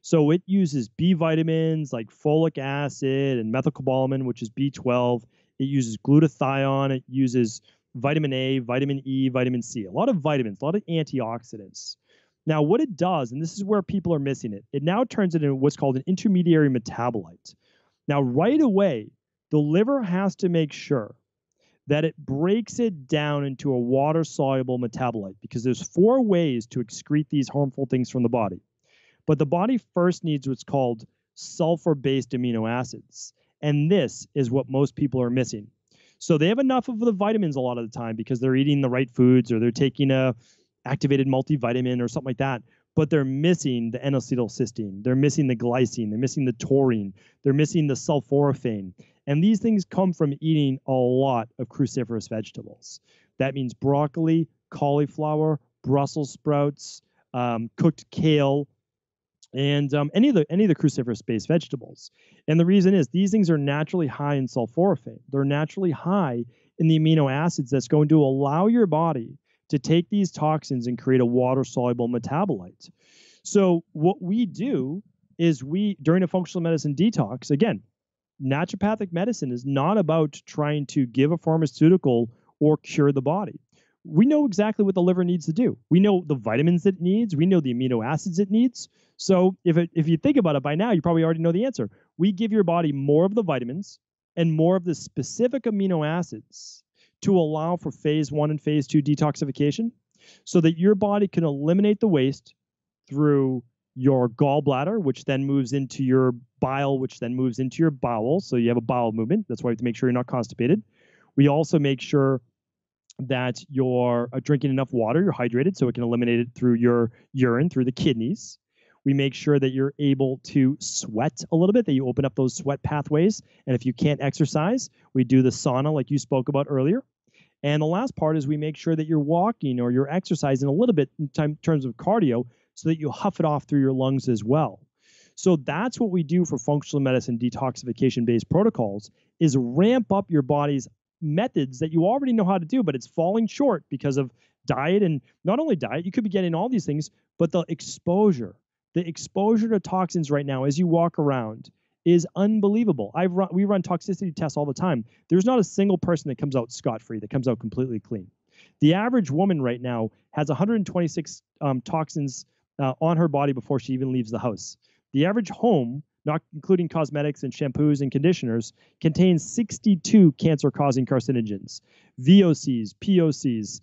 So it uses B vitamins like folic acid and methylcobalamin, which is B12. It uses glutathione. It uses vitamin A, vitamin E, vitamin C, a lot of vitamins, a lot of antioxidants. Now, what it does, and this is where people are missing it, it now turns it into what's called an intermediary metabolite. Now, right away, the liver has to make sure that it breaks it down into a water-soluble metabolite because there's 4 ways to excrete these harmful things from the body. But the body first needs what's called sulfur-based amino acids. And this is what most people are missing. So they have enough of the vitamins a lot of the time because they're eating the right foods or they're taking a activated multivitamin or something like that. But they're missing the N-acetylcysteine. They're missing the glycine. They're missing the taurine. They're missing the sulforaphane. And these things come from eating a lot of cruciferous vegetables. That means broccoli, cauliflower, Brussels sprouts, cooked kale, and any of the cruciferous-based vegetables. And the reason is these things are naturally high in sulforaphane. They're naturally high in the amino acids that's going to allow your body to take these toxins and create a water-soluble metabolite. So what we do is during a functional medicine detox, again, naturopathic medicine is not about trying to give a pharmaceutical or cure the body. We know exactly what the liver needs to do. We know the vitamins it needs. We know the amino acids it needs. So if you think about it by now, you probably already know the answer. We give your body more of the vitamins and more of the specific amino acids to allow for phase 1 and phase 2 detoxification so that your body can eliminate the waste through your gallbladder, which then moves into your bile, which then moves into your bowel. So you have a bowel movement. That's why we have to make sure you're not constipated. We also make sure that you're drinking enough water, you're hydrated, so it can eliminate it through your urine, through the kidneys. We make sure that you're able to sweat a little bit, that you open up those sweat pathways. And if you can't exercise, we do the sauna like you spoke about earlier. And the last part is we make sure that you're walking or you're exercising a little bit in terms of cardio so that you huff it off through your lungs as well. So that's what we do for functional medicine detoxification-based protocols is ramp up your body's methods that you already know how to do, but it's falling short because of diet. And not only diet, you could be getting all these things, but the exposure to toxins right now as you walk around is unbelievable. We run toxicity tests all the time. There's not a single person that comes out scot-free, that comes out completely clean. The average woman right now has 126 toxins on her body before she even leaves the house. The average home, not including cosmetics and shampoos and conditioners, contains 62 cancer-causing carcinogens, VOCs, POCs,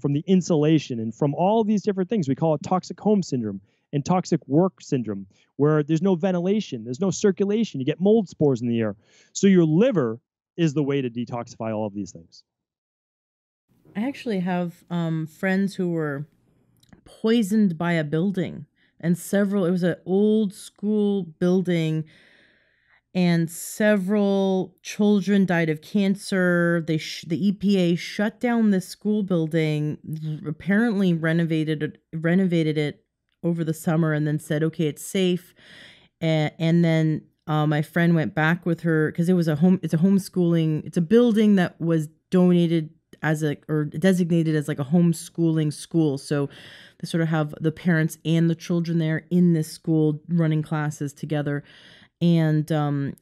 from the insulation and from all these different things. We call it toxic home syndrome and toxic work syndrome, where there's no ventilation, there's no circulation, you get mold spores in the air. So your liver is the way to detoxify all of these things. I actually have friends who were poisoned by a building, and it was an old school building, and several children died of cancer. The EPA shut down this school building, apparently renovated it over the summer, and then said, okay, it's safe. And then my friend went back with her because it's a homeschooling. It's a building that was donated or designated as like a homeschooling school. So they sort of have the parents and the children there in this school running classes together. And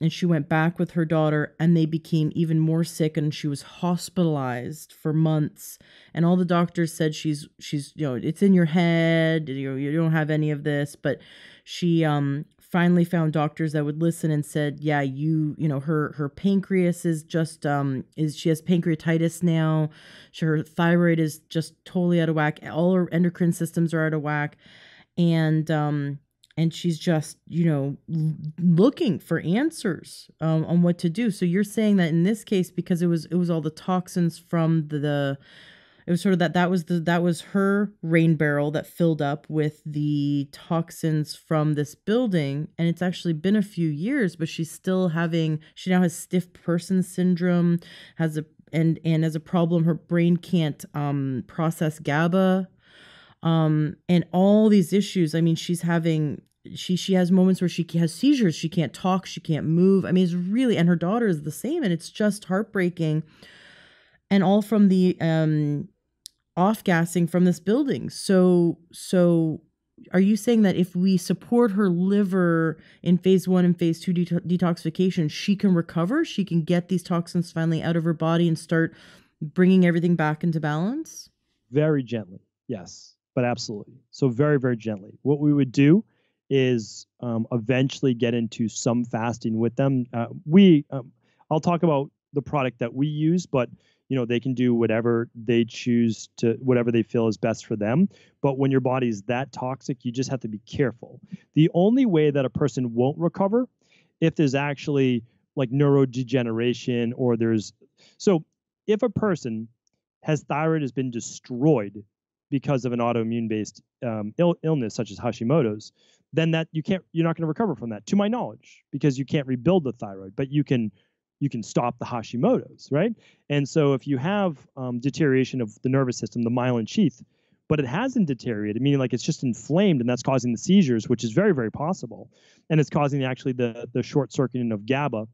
she went back with her daughter, and they became even more sick, and she was hospitalized for months. And all the doctors said she's it's in your head, you don't have any of this. But she finally found doctors that would listen and said, yeah, her pancreas is just she has pancreatitis now. Her thyroid is just totally out of whack. All her endocrine systems are out of whack, and she's just, looking for answers on what to do. So you're saying that in this case, because it was all the toxins from it was sort of that was her rain barrel that filled up with the toxins from this building. And it's actually been a few years, but she now has stiff person syndrome, and as a problem, her brain can't process GABA. And all these issues. I mean, she has moments where she has seizures. She can't talk. She can't move. I mean, it's really, and her daughter is the same, and it's just heartbreaking. And all from the off-gassing from this building. So are you saying that if we support her liver in phase 1 and phase 2 detoxification, she can recover? She can get these toxins finally out of her body and start bringing everything back into balance? Very gently, yes. But absolutely. So very, very gently. What we would do is eventually get into some fasting with them. I'll talk about the product that we use, but they can do whatever they choose to, whatever they feel is best for them. But when your body is that toxic, you just have to be careful. The only way that a person won't recover, if there's actually like neurodegeneration so if a person thyroid has been destroyed because of an autoimmune-based illness such as Hashimoto's, then you're not going to recover from that, to my knowledge, because you can't rebuild the thyroid, but you can stop the Hashimoto's, right? And so if you have deterioration of the nervous system, the myelin sheath, but it hasn't deteriorated, meaning like it's just inflamed and that's causing the seizures, which is very, very possible. And it's causing actually the short circuiting of gamma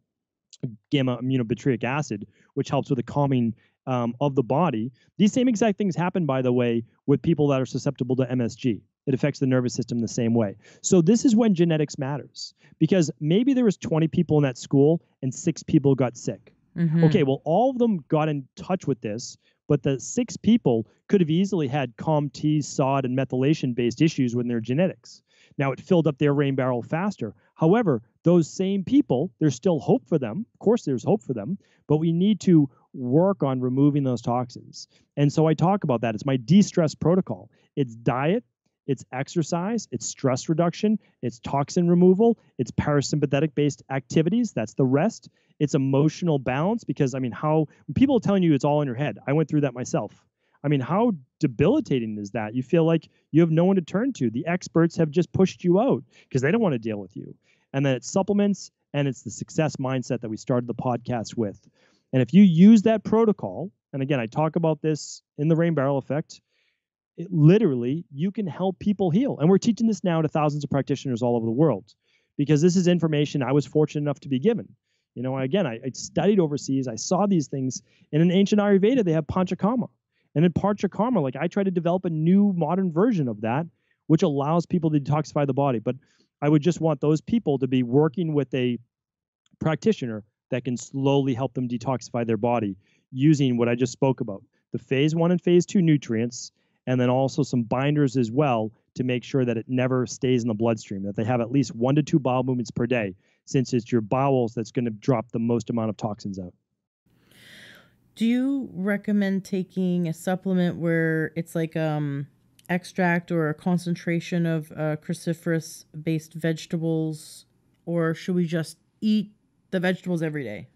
aminobutyric acid, which helps with the calming of the body. These same exact things happen, by the way, with people that are susceptible to MSG. It affects the nervous system the same way. So this is when genetics matters, because maybe there was 20 people in that school and 6 people got sick. Mm-hmm. Okay, well, all of them got in touch with this, but the 6 people could have easily had COMT, SOD, and methylation-based issues with their genetics. Now, it filled up their rain barrel faster. However, those same people, there's still hope for them. Of course, there's hope for them, but we need to work on removing those toxins. And so I talk about that. It's my de-stress protocol. It's diet, it's exercise, it's stress reduction, it's toxin removal, it's parasympathetic-based activities. That's the rest. It's emotional balance, because, I mean, when people are telling you it's all in your head, I went through that myself. I mean, how debilitating is that? You feel like you have no one to turn to. The experts have just pushed you out because they don't want to deal with you. And then it's supplements, and it's the success mindset that we started the podcast with. And if you use that protocol, and again, I talk about this in the Rain Barrel Effect, literally, you can help people heal. And we're teaching this now to thousands of practitioners all over the world, because this is information I was fortunate enough to be given. You know, again, I studied overseas. I saw these things. In an ancient Ayurveda, they have panchakarma. And in panchakarma, like, I try to develop a new modern version of that, which allows people to detoxify the body. But I would just want those people to be working with a practitioner that can slowly help them detoxify their body using what I just spoke about, the phase 1 and phase 2 nutrients, and then also some binders as well to make sure that it never stays in the bloodstream, that they have at least 1 to 2 bowel movements per day, since it's your bowels that's going to drop the most amount of toxins out. Do you recommend taking a supplement where it's like extract or a concentration of cruciferous-based vegetables, or should we just eat the vegetables every day?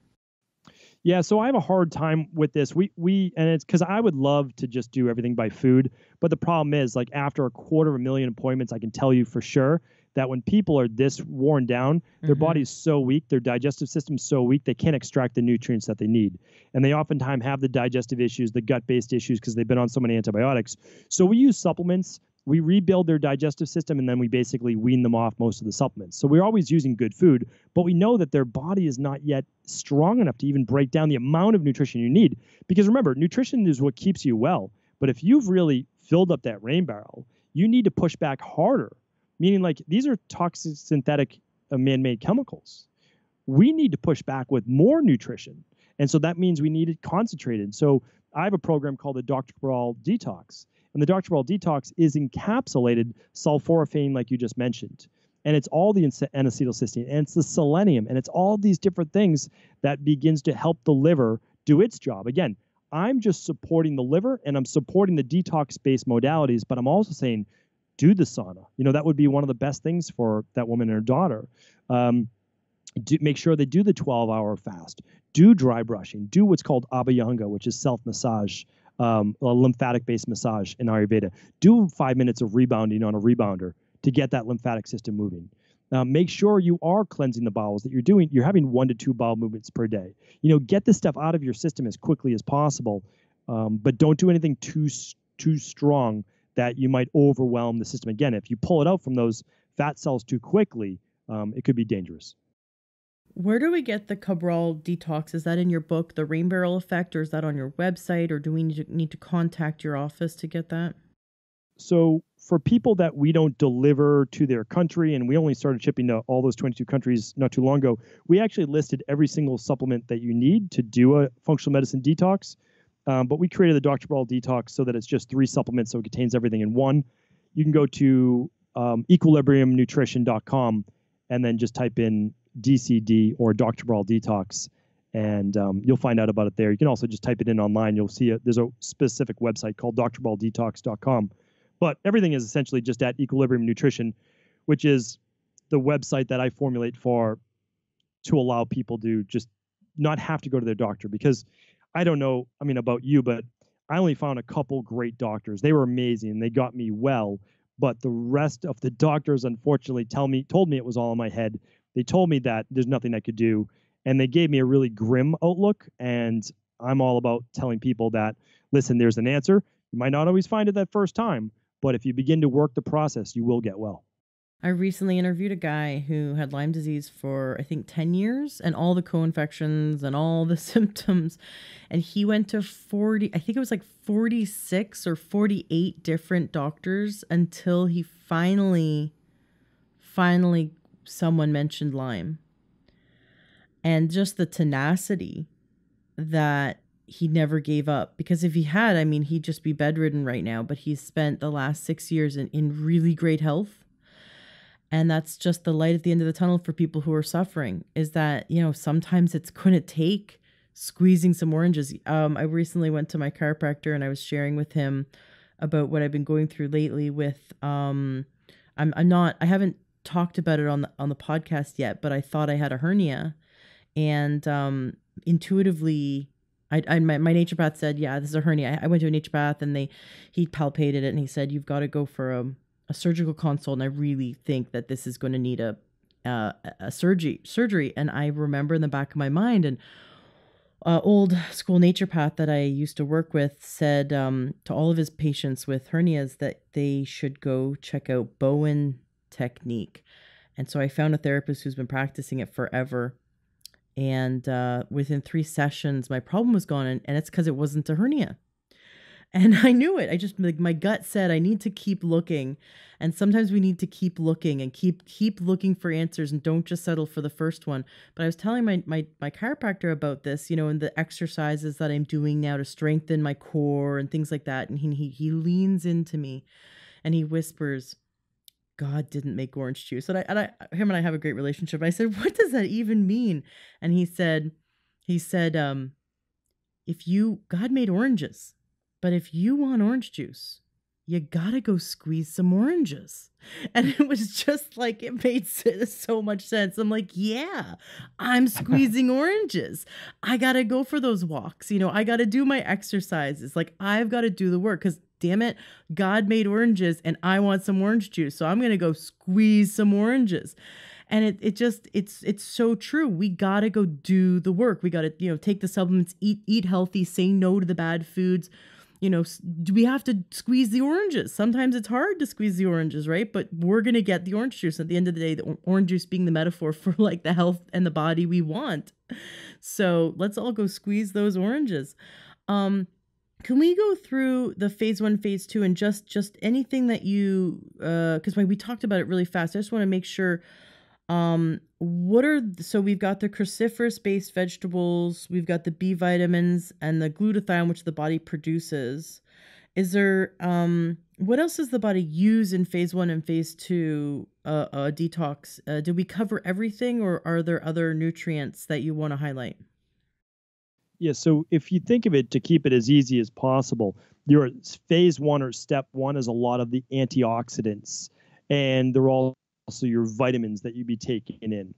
Yeah, so I have a hard time with this. And it's because I would love to just do everything by food, but the problem is, like, after 250,000 appointments, I can tell you for sure that when people are this worn down, their body's so weak, their digestive system's so weak, they can't extract the nutrients that they need. And they oftentimes have the digestive issues, the gut-based issues, because they've been on so many antibiotics. So we use supplements, we rebuild their digestive system, and then we basically wean them off most of the supplements. So we're always using good food, but we know that their body is not yet strong enough to even break down the amount of nutrition you need. Because remember, nutrition is what keeps you well. But if you've really filled up that rain barrel, you need to push back harder. Meaning, like, these are toxic synthetic man-made chemicals. We need to push back with more nutrition. And so that means we need it concentrated. So I have a program called the Dr. Cabral Detox. And the Dr. Cabral Detox is encapsulated sulforaphane, like you just mentioned. And it's all the N-acetylcysteine, and it's the selenium, and it's all these different things that begins to help the liver do its job. Again, I'm just supporting the liver, and I'm supporting the detox-based modalities, but I'm also saying, do the sauna. You know, that would be one of the best things for that woman and her daughter. Make sure they do the 12-hour fast. Do dry brushing. Do what's called abhyanga, which is self-massage, a lymphatic-based massage in Ayurveda. Do 5 minutes of rebounding on a rebounder to get that lymphatic system moving. Make sure you are cleansing the bowels, that you're having 1 to 2 bowel movements per day. You know, get this stuff out of your system as quickly as possible, but don't do anything too strong that you might overwhelm the system. Again, if you pull it out from those fat cells too quickly, it could be dangerous. Where do we get the Cabral Detox? Is that in your book, The Rain Barrel Effect, or is that on your website, or do we need to contact your office to get that? So for people that we don't deliver to their country, and we only started shipping to all those 22 countries not too long ago, we actually listed every single supplement that you need to do a functional medicine detox. But we created the Dr. Cabral Detox so that it's just 3 supplements, so it contains everything in one. You can go to equilibriumnutrition.com and then just type in DCD or Dr. Cabral Detox, and you'll find out about it there. You can also just type it in online. You'll see it. There's a specific website called drcabraldetox.com. But everything is essentially just at Equilibrium Nutrition, which is the website that I formulate to allow people to just not have to go to their doctor. Because I don't know, I mean, about you, but I only found a couple great doctors. They were amazing. They got me well. But the rest of the doctors, unfortunately, told me it was all in my head. They told me that there's nothing I could do. And they gave me a really grim outlook. And I'm all about telling people that, listen, there's an answer. You might not always find it that first time, but if you begin to work the process, you will get well. I recently interviewed a guy who had Lyme disease for, I think, 10 years and all the co-infections and all the symptoms. And he went to 40, I think it was like 46 or 48 different doctors until he finally someone mentioned Lyme. And just the tenacity that he never gave up, because if he had, I mean, he'd just be bedridden right now, but he's spent the last 6 years in really great health. And that's just the light at the end of the tunnel for people who are suffering, is that, you know, sometimes it's going to take squeezing some oranges. I recently went to my chiropractor and I was sharing with him about what I've been going through lately with, I haven't talked about it on the podcast yet, but I thought I had a hernia. And intuitively, my naturopath said, yeah, this is a hernia. I went to a naturopath and he palpated it and he said, you've got to go for a surgical consult. And I really think that this is going to need a surgery. And I remember in the back of my mind, an old school naturopath that I used to work with said to all of his patients with hernias that they should go check out Bowen technique. And so I found a therapist who's been practicing it forever. And within 3 sessions, my problem was gone. And it's because it wasn't a hernia. And I knew it. I just, like, my gut said, I need to keep looking. And sometimes we need to keep looking and keep looking for answers and don't just settle for the first one. But I was telling my chiropractor about this, you know, and the exercises that I'm doing now to strengthen my core and things like that. And he leans into me and he whispers, God didn't make orange juice. And him and I have a great relationship. I said, what does that even mean? And he said, God made oranges, but if you want orange juice, you gotta go squeeze some oranges. And it was just like, it made so much sense. I'm like, yeah, I'm squeezing oranges. I gotta go for those walks. You know, I gotta do my exercises. Like, I've got to do the work, because damn it, God made oranges and I want some orange juice. So I'm going to go squeeze some oranges. And it's so true. We got to go do the work. We got to, you know, take the supplements, eat healthy, say no to the bad foods. You know, do we have to squeeze the oranges? Sometimes it's hard to squeeze the oranges, right? But we're going to get the orange juice. At the end of the day, the orange juice being the metaphor for like the health and the body we want. So let's all go squeeze those oranges. Can we go through the phase 1, phase 2, and just anything that you, because we talked about it really fast. I just want to make sure, so we've got the cruciferous-based vegetables, we've got the B vitamins, and the glutathione, which the body produces. Is there, what else does the body use in phase 1 and phase 2 detox? Did we cover everything, or are there other nutrients that you want to highlight? Yeah, so if you think of it, to keep it as easy as possible, your phase 1 or step 1 is a lot of the antioxidants, and they're all also your vitamins that you'd be taking in.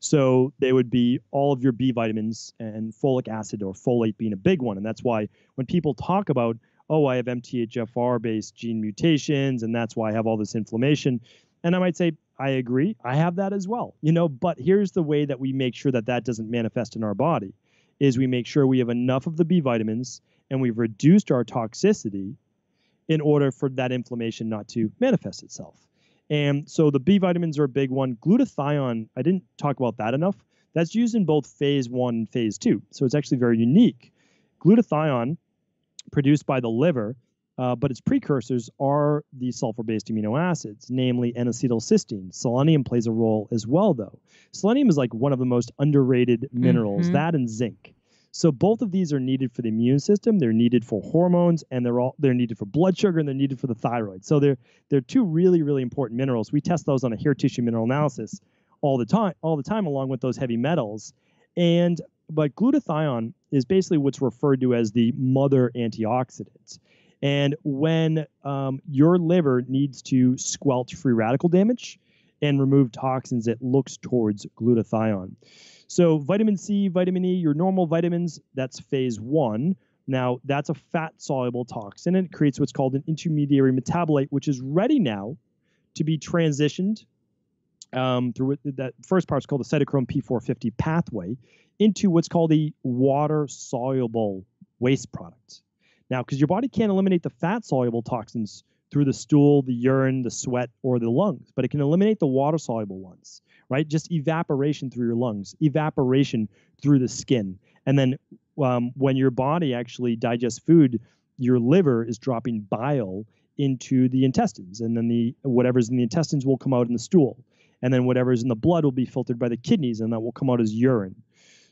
So they would be all of your B vitamins and folic acid or folate being a big one. And that's why when people talk about, oh, I have MTHFR-based gene mutations, and that's why I have all this inflammation. And I might say, I agree, I have that as well, you know, but here's the way that we make sure that that doesn't manifest in our body. Is we make sure we have enough of the B vitamins and we've reduced our toxicity in order for that inflammation not to manifest itself. And so the B vitamins are a big one. Glutathione, I didn't talk about that enough. That's used in both phase 1 and phase 2. So it's actually very unique. Glutathione, produced by the liver, but its precursors are the sulfur-based amino acids, namely N-acetylcysteine. Selenium plays a role as well, though. Selenium is like one of the most underrated minerals, that and zinc. So both of these are needed for the immune system. They're needed for hormones, and they're needed for blood sugar, and they're needed for the thyroid. So they're two really, really important minerals. We test those on a hair tissue mineral analysis all the time, along with those heavy metals. But glutathione is basically what's referred to as the mother antioxidant. And when your liver needs to squelch free radical damage and remove toxins, it looks towards glutathione. So vitamin C, vitamin E, your normal vitamins, that's phase 1. Now, that's a fat-soluble toxin, and it creates what's called an intermediary metabolite, which is ready now to be transitioned through that first part is called the cytochrome P450 pathway into what's called a water-soluble waste product. Now, because your body can't eliminate the fat-soluble toxins through the stool, the urine, the sweat, or the lungs, but it can eliminate the water-soluble ones, right? Just evaporation through your lungs, evaporation through the skin. And then when your body actually digests food, your liver is dropping bile into the intestines, and then whatever's in the intestines will come out in the stool. And then whatever's in the blood will be filtered by the kidneys, and that will come out as urine.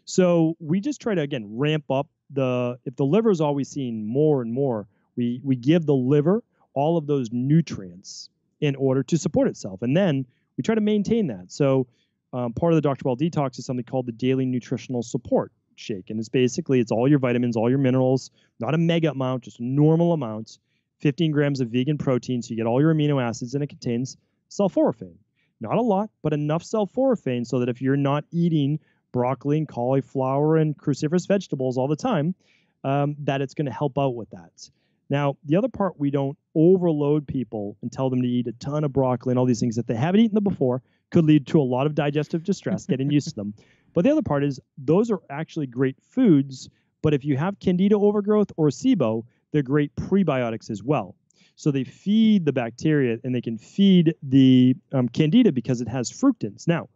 So we just try to, again, ramp up if the liver is always seeing more and more, we give the liver all of those nutrients in order to support itself. And then we try to maintain that. So part of the Dr. Ball detox is something called the daily nutritional support shake. And it's all your vitamins, all your minerals, not a mega amount, just a normal amount, 15 grams of vegan protein. So you get all your amino acids, and it contains sulforaphane. Not a lot, but enough sulforaphane so that if you're not eating broccoli and cauliflower and cruciferous vegetables all the time, that it's going to help out with that. Now, the other part, we don't overload people and tell them to eat a ton of broccoli and all these things that they haven't eaten them before. Could lead to a lot of digestive distress, getting used to them. But the other part is those are actually great foods, but if you have candida overgrowth or SIBO, they're great prebiotics as well. So they feed the bacteria, and they can feed the candida because it has fructans. Now,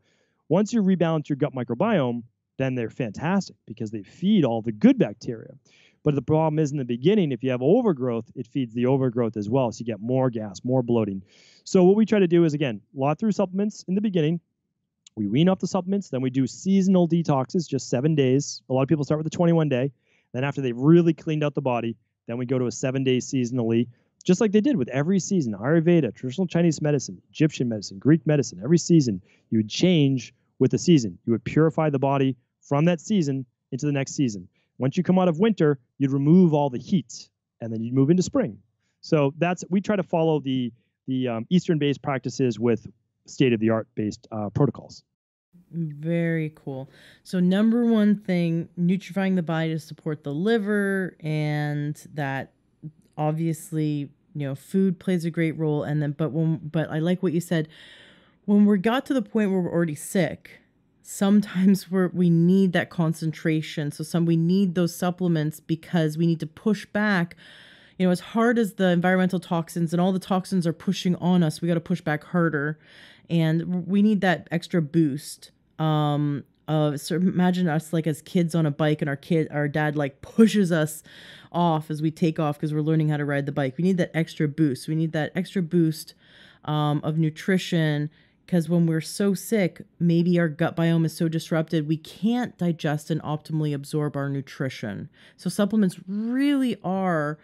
once you rebalance your gut microbiome, then they're fantastic because they feed all the good bacteria. But the problem is in the beginning, if you have overgrowth, it feeds the overgrowth as well. So you get more gas, more bloating. So what we try to do is, again, lot through supplements in the beginning. We wean off the supplements. Then we do seasonal detoxes, just 7 days. A lot of people start with a 21-day. Then after they've really cleaned out the body, then we go to a 7-day seasonally, just like they did with every season. Ayurveda, traditional Chinese medicine, Egyptian medicine, Greek medicine, every season you would change with the season. You would purify the body from that season into the next season. Once you come out of winter, you'd remove all the heat, and then you'd move into spring. So we try to follow the Eastern-based practices with state-of-the-art based protocols. Very cool. So number one thing, nutrifying the body to support the liver, and that obviously, food plays a great role. And then, but I like what you said. When we got to the point where we're already sick, sometimes we need that concentration. So we need those supplements because we need to push back. As hard as the environmental toxins and all the toxins are pushing on us, we got to push back harder, and we need that extra boost. So imagine us like as kids on a bike, and our dad like pushes us off as we take off because we're learning how to ride the bike. We need that extra boost. We need that extra boost of nutrition. Because when we're so sick, maybe our gut biome is so disrupted, we can't digest and optimally absorb our nutrition. So supplements really are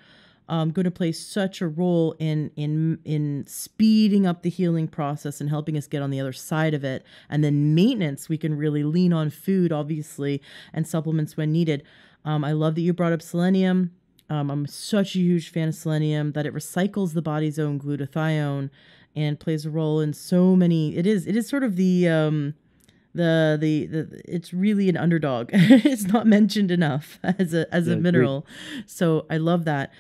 going to play such a role in speeding up the healing process and helping us get on the other side of it. And then maintenance, we can really lean on food, obviously, and supplements when needed. I love that you brought up selenium. I'm such a huge fan of selenium, that it recycles the body's own glutathione and plays a role in so many. It is sort of the it's really an underdog. It's not mentioned enough as a mineral. Great. So I love that.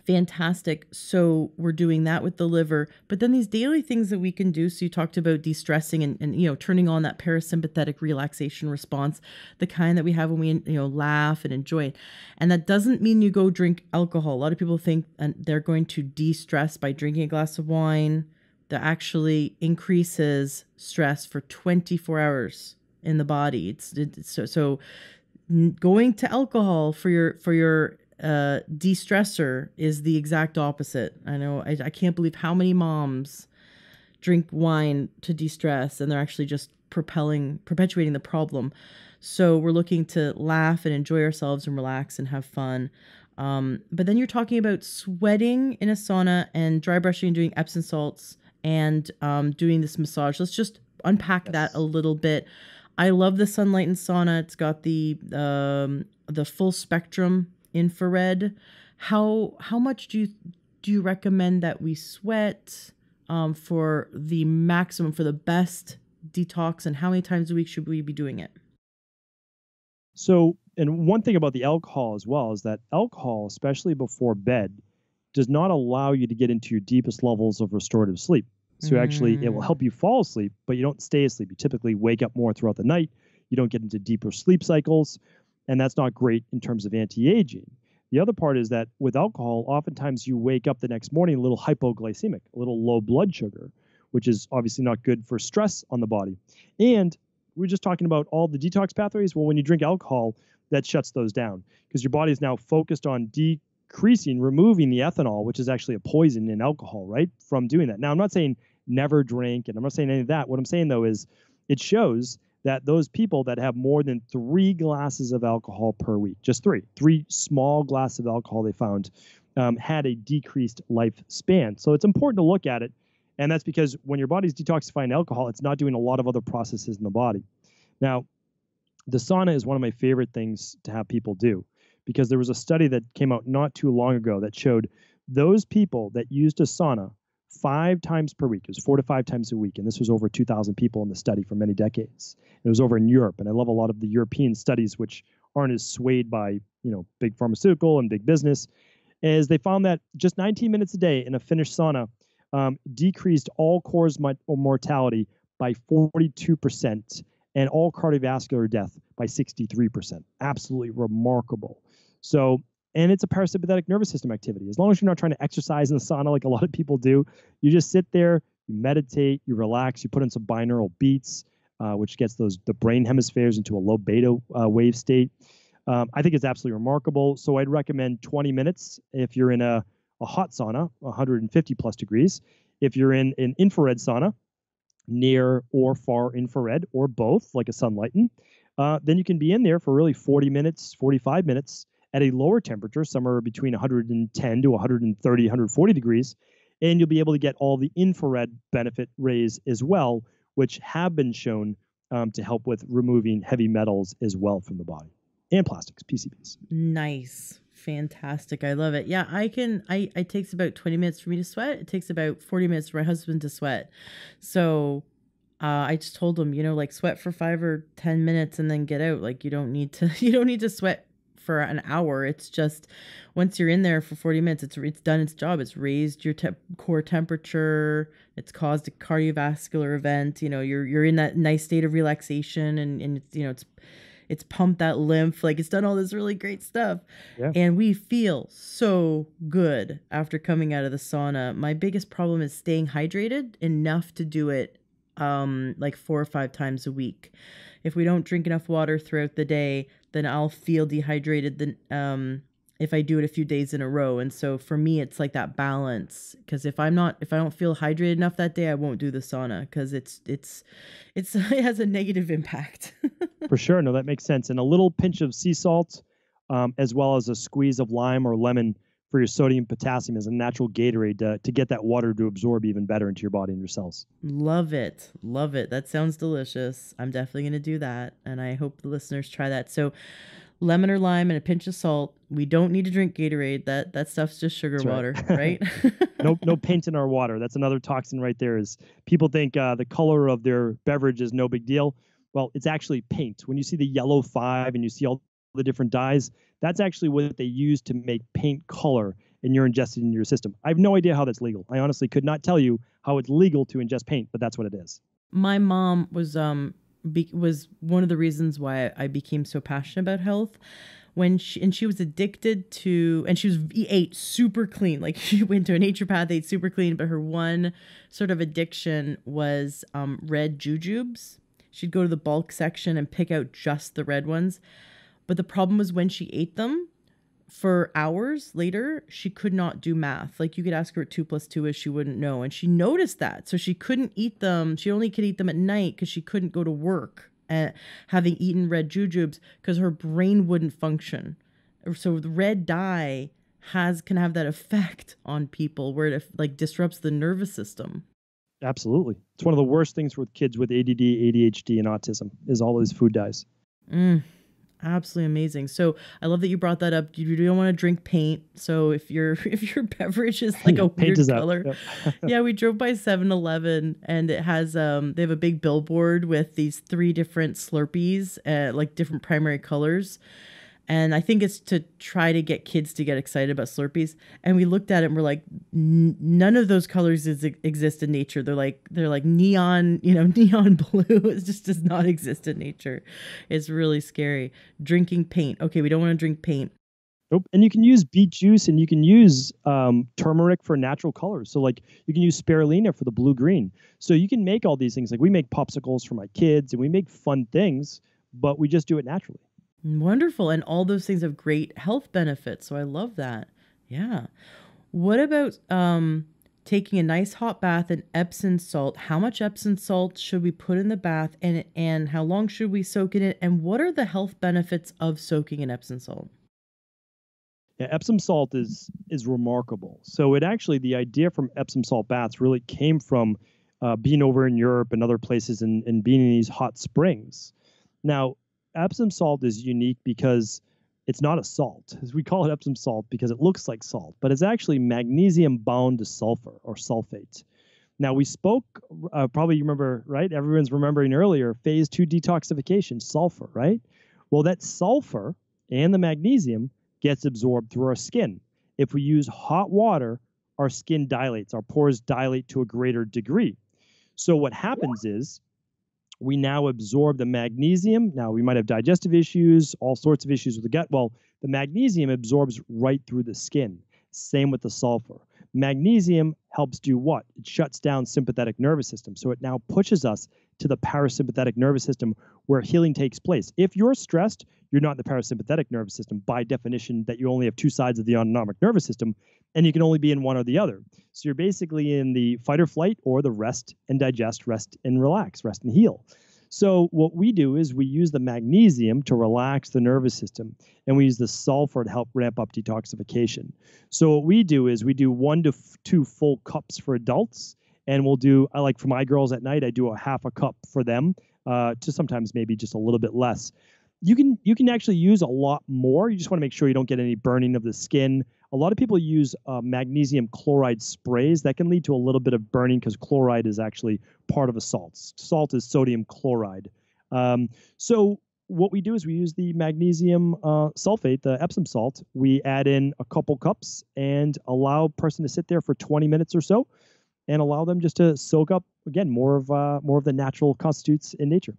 Fantastic. So we're doing that with the liver, but then these daily things that we can do. So you talked about de-stressing and turning on that parasympathetic relaxation response, the kind that we have when we laugh and enjoy it. And that doesn't mean you go drink alcohol. A lot of people think they're going to de-stress by drinking a glass of wine. That actually increases stress for 24 hours in the body. So going to alcohol for your de-stressor is the exact opposite. I know I can't believe how many moms drink wine to de-stress, and they're actually just perpetuating the problem. So we're looking to laugh and enjoy ourselves and relax and have fun. But then you're talking about sweating in a sauna and dry brushing and doing Epsom salts and doing this massage. Let's just unpack that a little bit. I love the sunlight and sauna. It's got the full spectrum infrared. How much do you recommend that we sweat for the maximum, for the best detox, and how many times a week should we be doing it? So, and one thing about the alcohol as well is that alcohol, especially before bed, does not allow you to get into your deepest levels of restorative sleep. So actually, it will help you fall asleep, but you don't stay asleep. You typically wake up more throughout the night. You don't get into deeper sleep cycles, and that's not great in terms of anti-aging. The other part is that with alcohol, oftentimes you wake up the next morning a little hypoglycemic, a little low blood sugar, which is obviously not good for stress on the body. And we're just talking about all the detox pathways. Well, when you drink alcohol, that shuts those down because your body is now focused on removing the ethanol, which is actually a poison in alcohol, right? From doing that. Now, I'm not saying never drink, and I'm not saying any of that. What I'm saying, though, is it shows that those people that have more than 3 glasses of alcohol per week, just three small glasses of alcohol they found, had a decreased lifespan. So it's important to look at it. And that's because when your body's detoxifying alcohol, it's not doing a lot of other processes in the body. Now, the sauna is one of my favorite things to have people do because there was a study that came out not too long ago that showed those people that used a sauna 5 times per week, it was 4 to 5 times a week, and this was over 2,000 people in the study for many decades. It was over in Europe, and I love a lot of the European studies which aren't as swayed by big pharmaceutical and big business, is they found that just 19 minutes a day in a Finnish sauna decreased all-cause mortality by 42% and all cardiovascular death by 63%. Absolutely remarkable. So, and it's a parasympathetic nervous system activity. As long as you're not trying to exercise in the sauna like a lot of people do, you just sit there, you meditate, you relax, you put in some binaural beats, which gets the brain hemispheres into a low beta wave state. I think it's absolutely remarkable. So I'd recommend 20 minutes if you're in a hot sauna, 150 plus degrees. If you're in an infrared sauna, near or far infrared, or both, like a Sunlighten, then you can be in there for really 40 minutes, 45 minutes at a lower temperature, somewhere between 110 to 130, 140 degrees, and you'll be able to get all the infrared benefit rays as well, which have been shown to help with removing heavy metals as well from the body, and plastics, PCBs. Nice. Fantastic. I love it. Yeah, it takes about 20 minutes for me to sweat. It takes about 40 minutes for my husband to sweat. So I just told him, like sweat for 5 or 10 minutes and then get out. Like you don't need to sweat for an hour. It's just once you're in there for 40 minutes, it's done its job. It's raised your core temperature. It's caused a cardiovascular event. You're in that nice state of relaxation and it's pumped that lymph, like it's done all this really great stuff. Yeah. And we feel so good after coming out of the sauna. My biggest problem is staying hydrated enough to do it like 4 or 5 times a week. If we don't drink enough water throughout the day, then I'll feel dehydrated if I do it a few days in a row. And so for me, it's like that balance, because if I don't feel hydrated enough that day, I won't do the sauna because it has a negative impact. For sure. No, that makes sense. And a little pinch of sea salt, as well as a squeeze of lime or lemon for your sodium potassium as a natural Gatorade to get that water to absorb even better into your body and your cells. Love it. Love it. That sounds delicious. I'm definitely going to do that. And I hope the listeners try that. So lemon or lime and a pinch of salt. We don't need to drink Gatorade. That stuff's just sugar water, right? No paint in our water. That's another toxin right there. Is people think the color of their beverage is no big deal. Well, it's actually paint. When you see the yellow 5 and you see all the different dyes, that's actually what they use to make paint color, and you're ingested into your system. I have no idea how that's legal. I honestly could not tell you how it's legal to ingest paint, but that's what it is. My mom was one of the reasons why I became so passionate about health. She was addicted to, and she ate super clean. Like she went to a naturopath, ate super clean, but her one sort of addiction was red jujubes. She'd go to the bulk section and pick out just the red ones. But the problem was when she ate them for hours later, she could not do math. Like you could ask her what 2 + 2 is, she wouldn't know. And she noticed that. So she couldn't eat them. She only could eat them at night because she couldn't go to work having eaten red jujubes because her brain wouldn't function. So the red dye can have that effect on people where it like disrupts the nervous system. Absolutely. It's one of the worst things with kids with ADD, ADHD, and autism is all those food dyes. Absolutely amazing. So I love that you brought that up. You don't want to drink paint. So if your beverage is like a weird color. Yep. Yeah, we drove by 7-Eleven and it has they have a big billboard with these 3 different Slurpees, like different primary colors. And I think it's to try to get kids to get excited about Slurpees. And we looked at it and we're like, none of those colors exist in nature. They're like neon, neon blue. It just does not exist in nature. It's really scary. Drinking paint. Okay, we don't want to drink paint. Nope. And you can use beet juice, and you can use turmeric for natural colors. So like you can use spirulina for the blue green. So you can make all these things. Like we make popsicles for my kids, and we make fun things, but we just do it naturally. Wonderful. And all those things have great health benefits. So I love that. Yeah. What about taking a nice hot bath in Epsom salt? How much Epsom salt should we put in the bath, and how long should we soak in it? And what are the health benefits of soaking in Epsom salt? Yeah, Epsom salt is remarkable. So it actually, the idea from Epsom salt baths really came from being over in Europe and other places, and being in these hot springs. Now, Epsom salt is unique because it's not a salt. As we call it Epsom salt because it looks like salt, but it's actually magnesium bound to sulfur or sulfate. Now, we spoke, probably you remember, right? Everyone's remembering earlier, phase 2 detoxification, sulfur, right? Well, that sulfur and the magnesium gets absorbed through our skin. If we use hot water, our skin dilates, our pores dilate to a greater degree. So what happens is we now absorb the magnesium. Now, we might have digestive issues, all sorts of issues with the gut. Well, the magnesium absorbs right through the skin. Same with the sulfur. Magnesium helps do what? It shuts down sympathetic nervous system. So it now pushes us to the parasympathetic nervous system where healing takes place. If you're stressed, you're not in the parasympathetic nervous system by definition, that you only have two sides of the autonomic nervous system, and you can only be in one or the other. So you're basically in the fight or flight, or the rest and digest, rest and relax, rest and heal. So what we do is we use the magnesium to relax the nervous system, and we use the sulfur to help ramp up detoxification. So what we do is we do 1 to 2 full cups for adults, and we'll do, I like for my girls at night, I do a half a cup for them, to sometimes maybe just a little bit less. You can actually use a lot more. You just want to make sure you don't get any burning of the skin. A lot of people use magnesium chloride sprays. That can lead to a little bit of burning because chloride is actually part of a salt. Salt is sodium chloride. So what we do is we use the magnesium sulfate, the Epsom salt. We add in a couple cups and allow a person to sit there for 20 minutes or so, and allow them just to soak up, again, more of the natural constitutes in nature.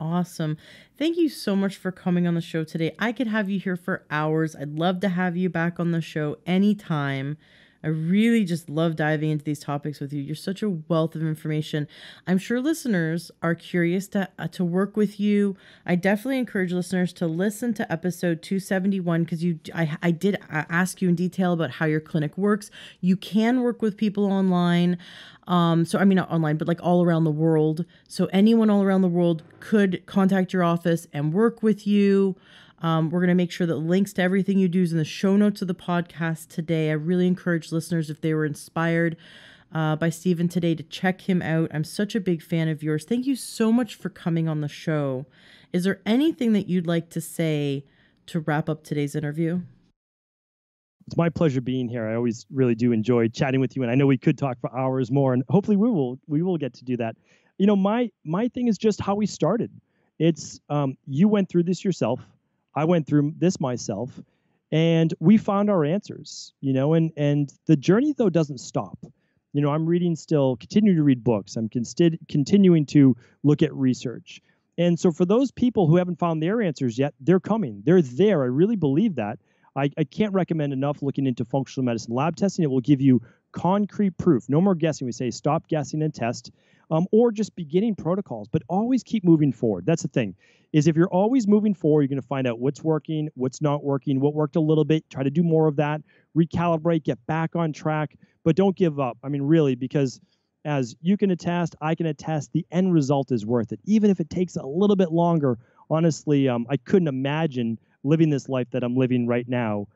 Awesome. Thank you so much for coming on the show today. I could have you here for hours. I'd love to have you back on the show anytime. I really just love diving into these topics with you. You're such a wealth of information. I'm sure listeners are curious to work with you. I definitely encourage listeners to listen to episode 271 because I did ask you in detail about how your clinic works. You can work with people online. So I mean, not online, but like all around the world. So anyone all around the world could contact your office and work with you. We're going to make sure that links to everything you do is in the show notes of the podcast today. I really encourage listeners, if they were inspired by Stephen today, to check him out. I'm such a big fan of yours. Thank you so much for coming on the show. Is there anything that you'd like to say to wrap up today's interview? It's my pleasure being here. I always really do enjoy chatting with you, and I know we could talk for hours more, and hopefully we will get to do that. You know, my thing is just how we started. It's you went through this yourself. I went through this myself, and we found our answers, you know, and the journey, though, doesn't stop. You know, I'm reading still, continue to read books. I'm continuing to look at research. And so for those people who haven't found their answers yet, they're coming. They're there. I really believe that. I can't recommend enough looking into functional medicine lab testing. It will give you concrete proof. No more guessing. We say stop guessing and test, or just beginning protocols, but always keep moving forward. That's the thing, is if you're always moving forward, you're going to find out what's working, what's not working, what worked a little bit, try to do more of that, recalibrate, get back on track, but don't give up. I mean, really, because as you can attest, I can attest, the end result is worth it. Even if it takes a little bit longer, honestly, I couldn't imagine living this life that I'm living right now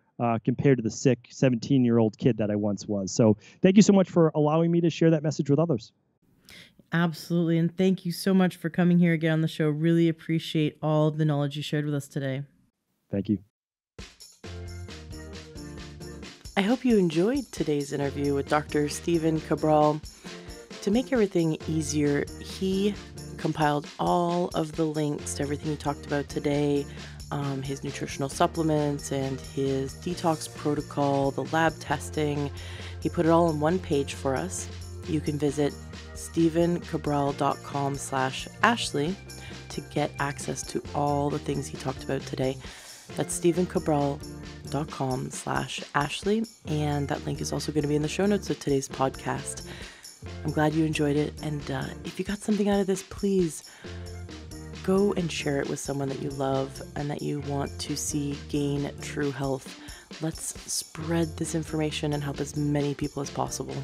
compared to the sick 17-year-old kid that I once was. So thank you so much for allowing me to share that message with others. Absolutely. And thank you so much for coming here again on the show. Really appreciate all of the knowledge you shared with us today. Thank you. I hope you enjoyed today's interview with Dr. Stephen Cabral. To make everything easier, he compiled all of the links to everything he talked about today, his nutritional supplements and his detox protocol, the lab testing. He put it all on one page for us. You can visit stephencabral.com/Ashley to get access to all the things he talked about today. That's stevencabral.com/Ashley. And that link is also going to be in the show notes of today's podcast. I'm glad you enjoyed it. And if you got something out of this, please go and share it with someone that you love and that you want to see gain true health. Let's spread this information and help as many people as possible.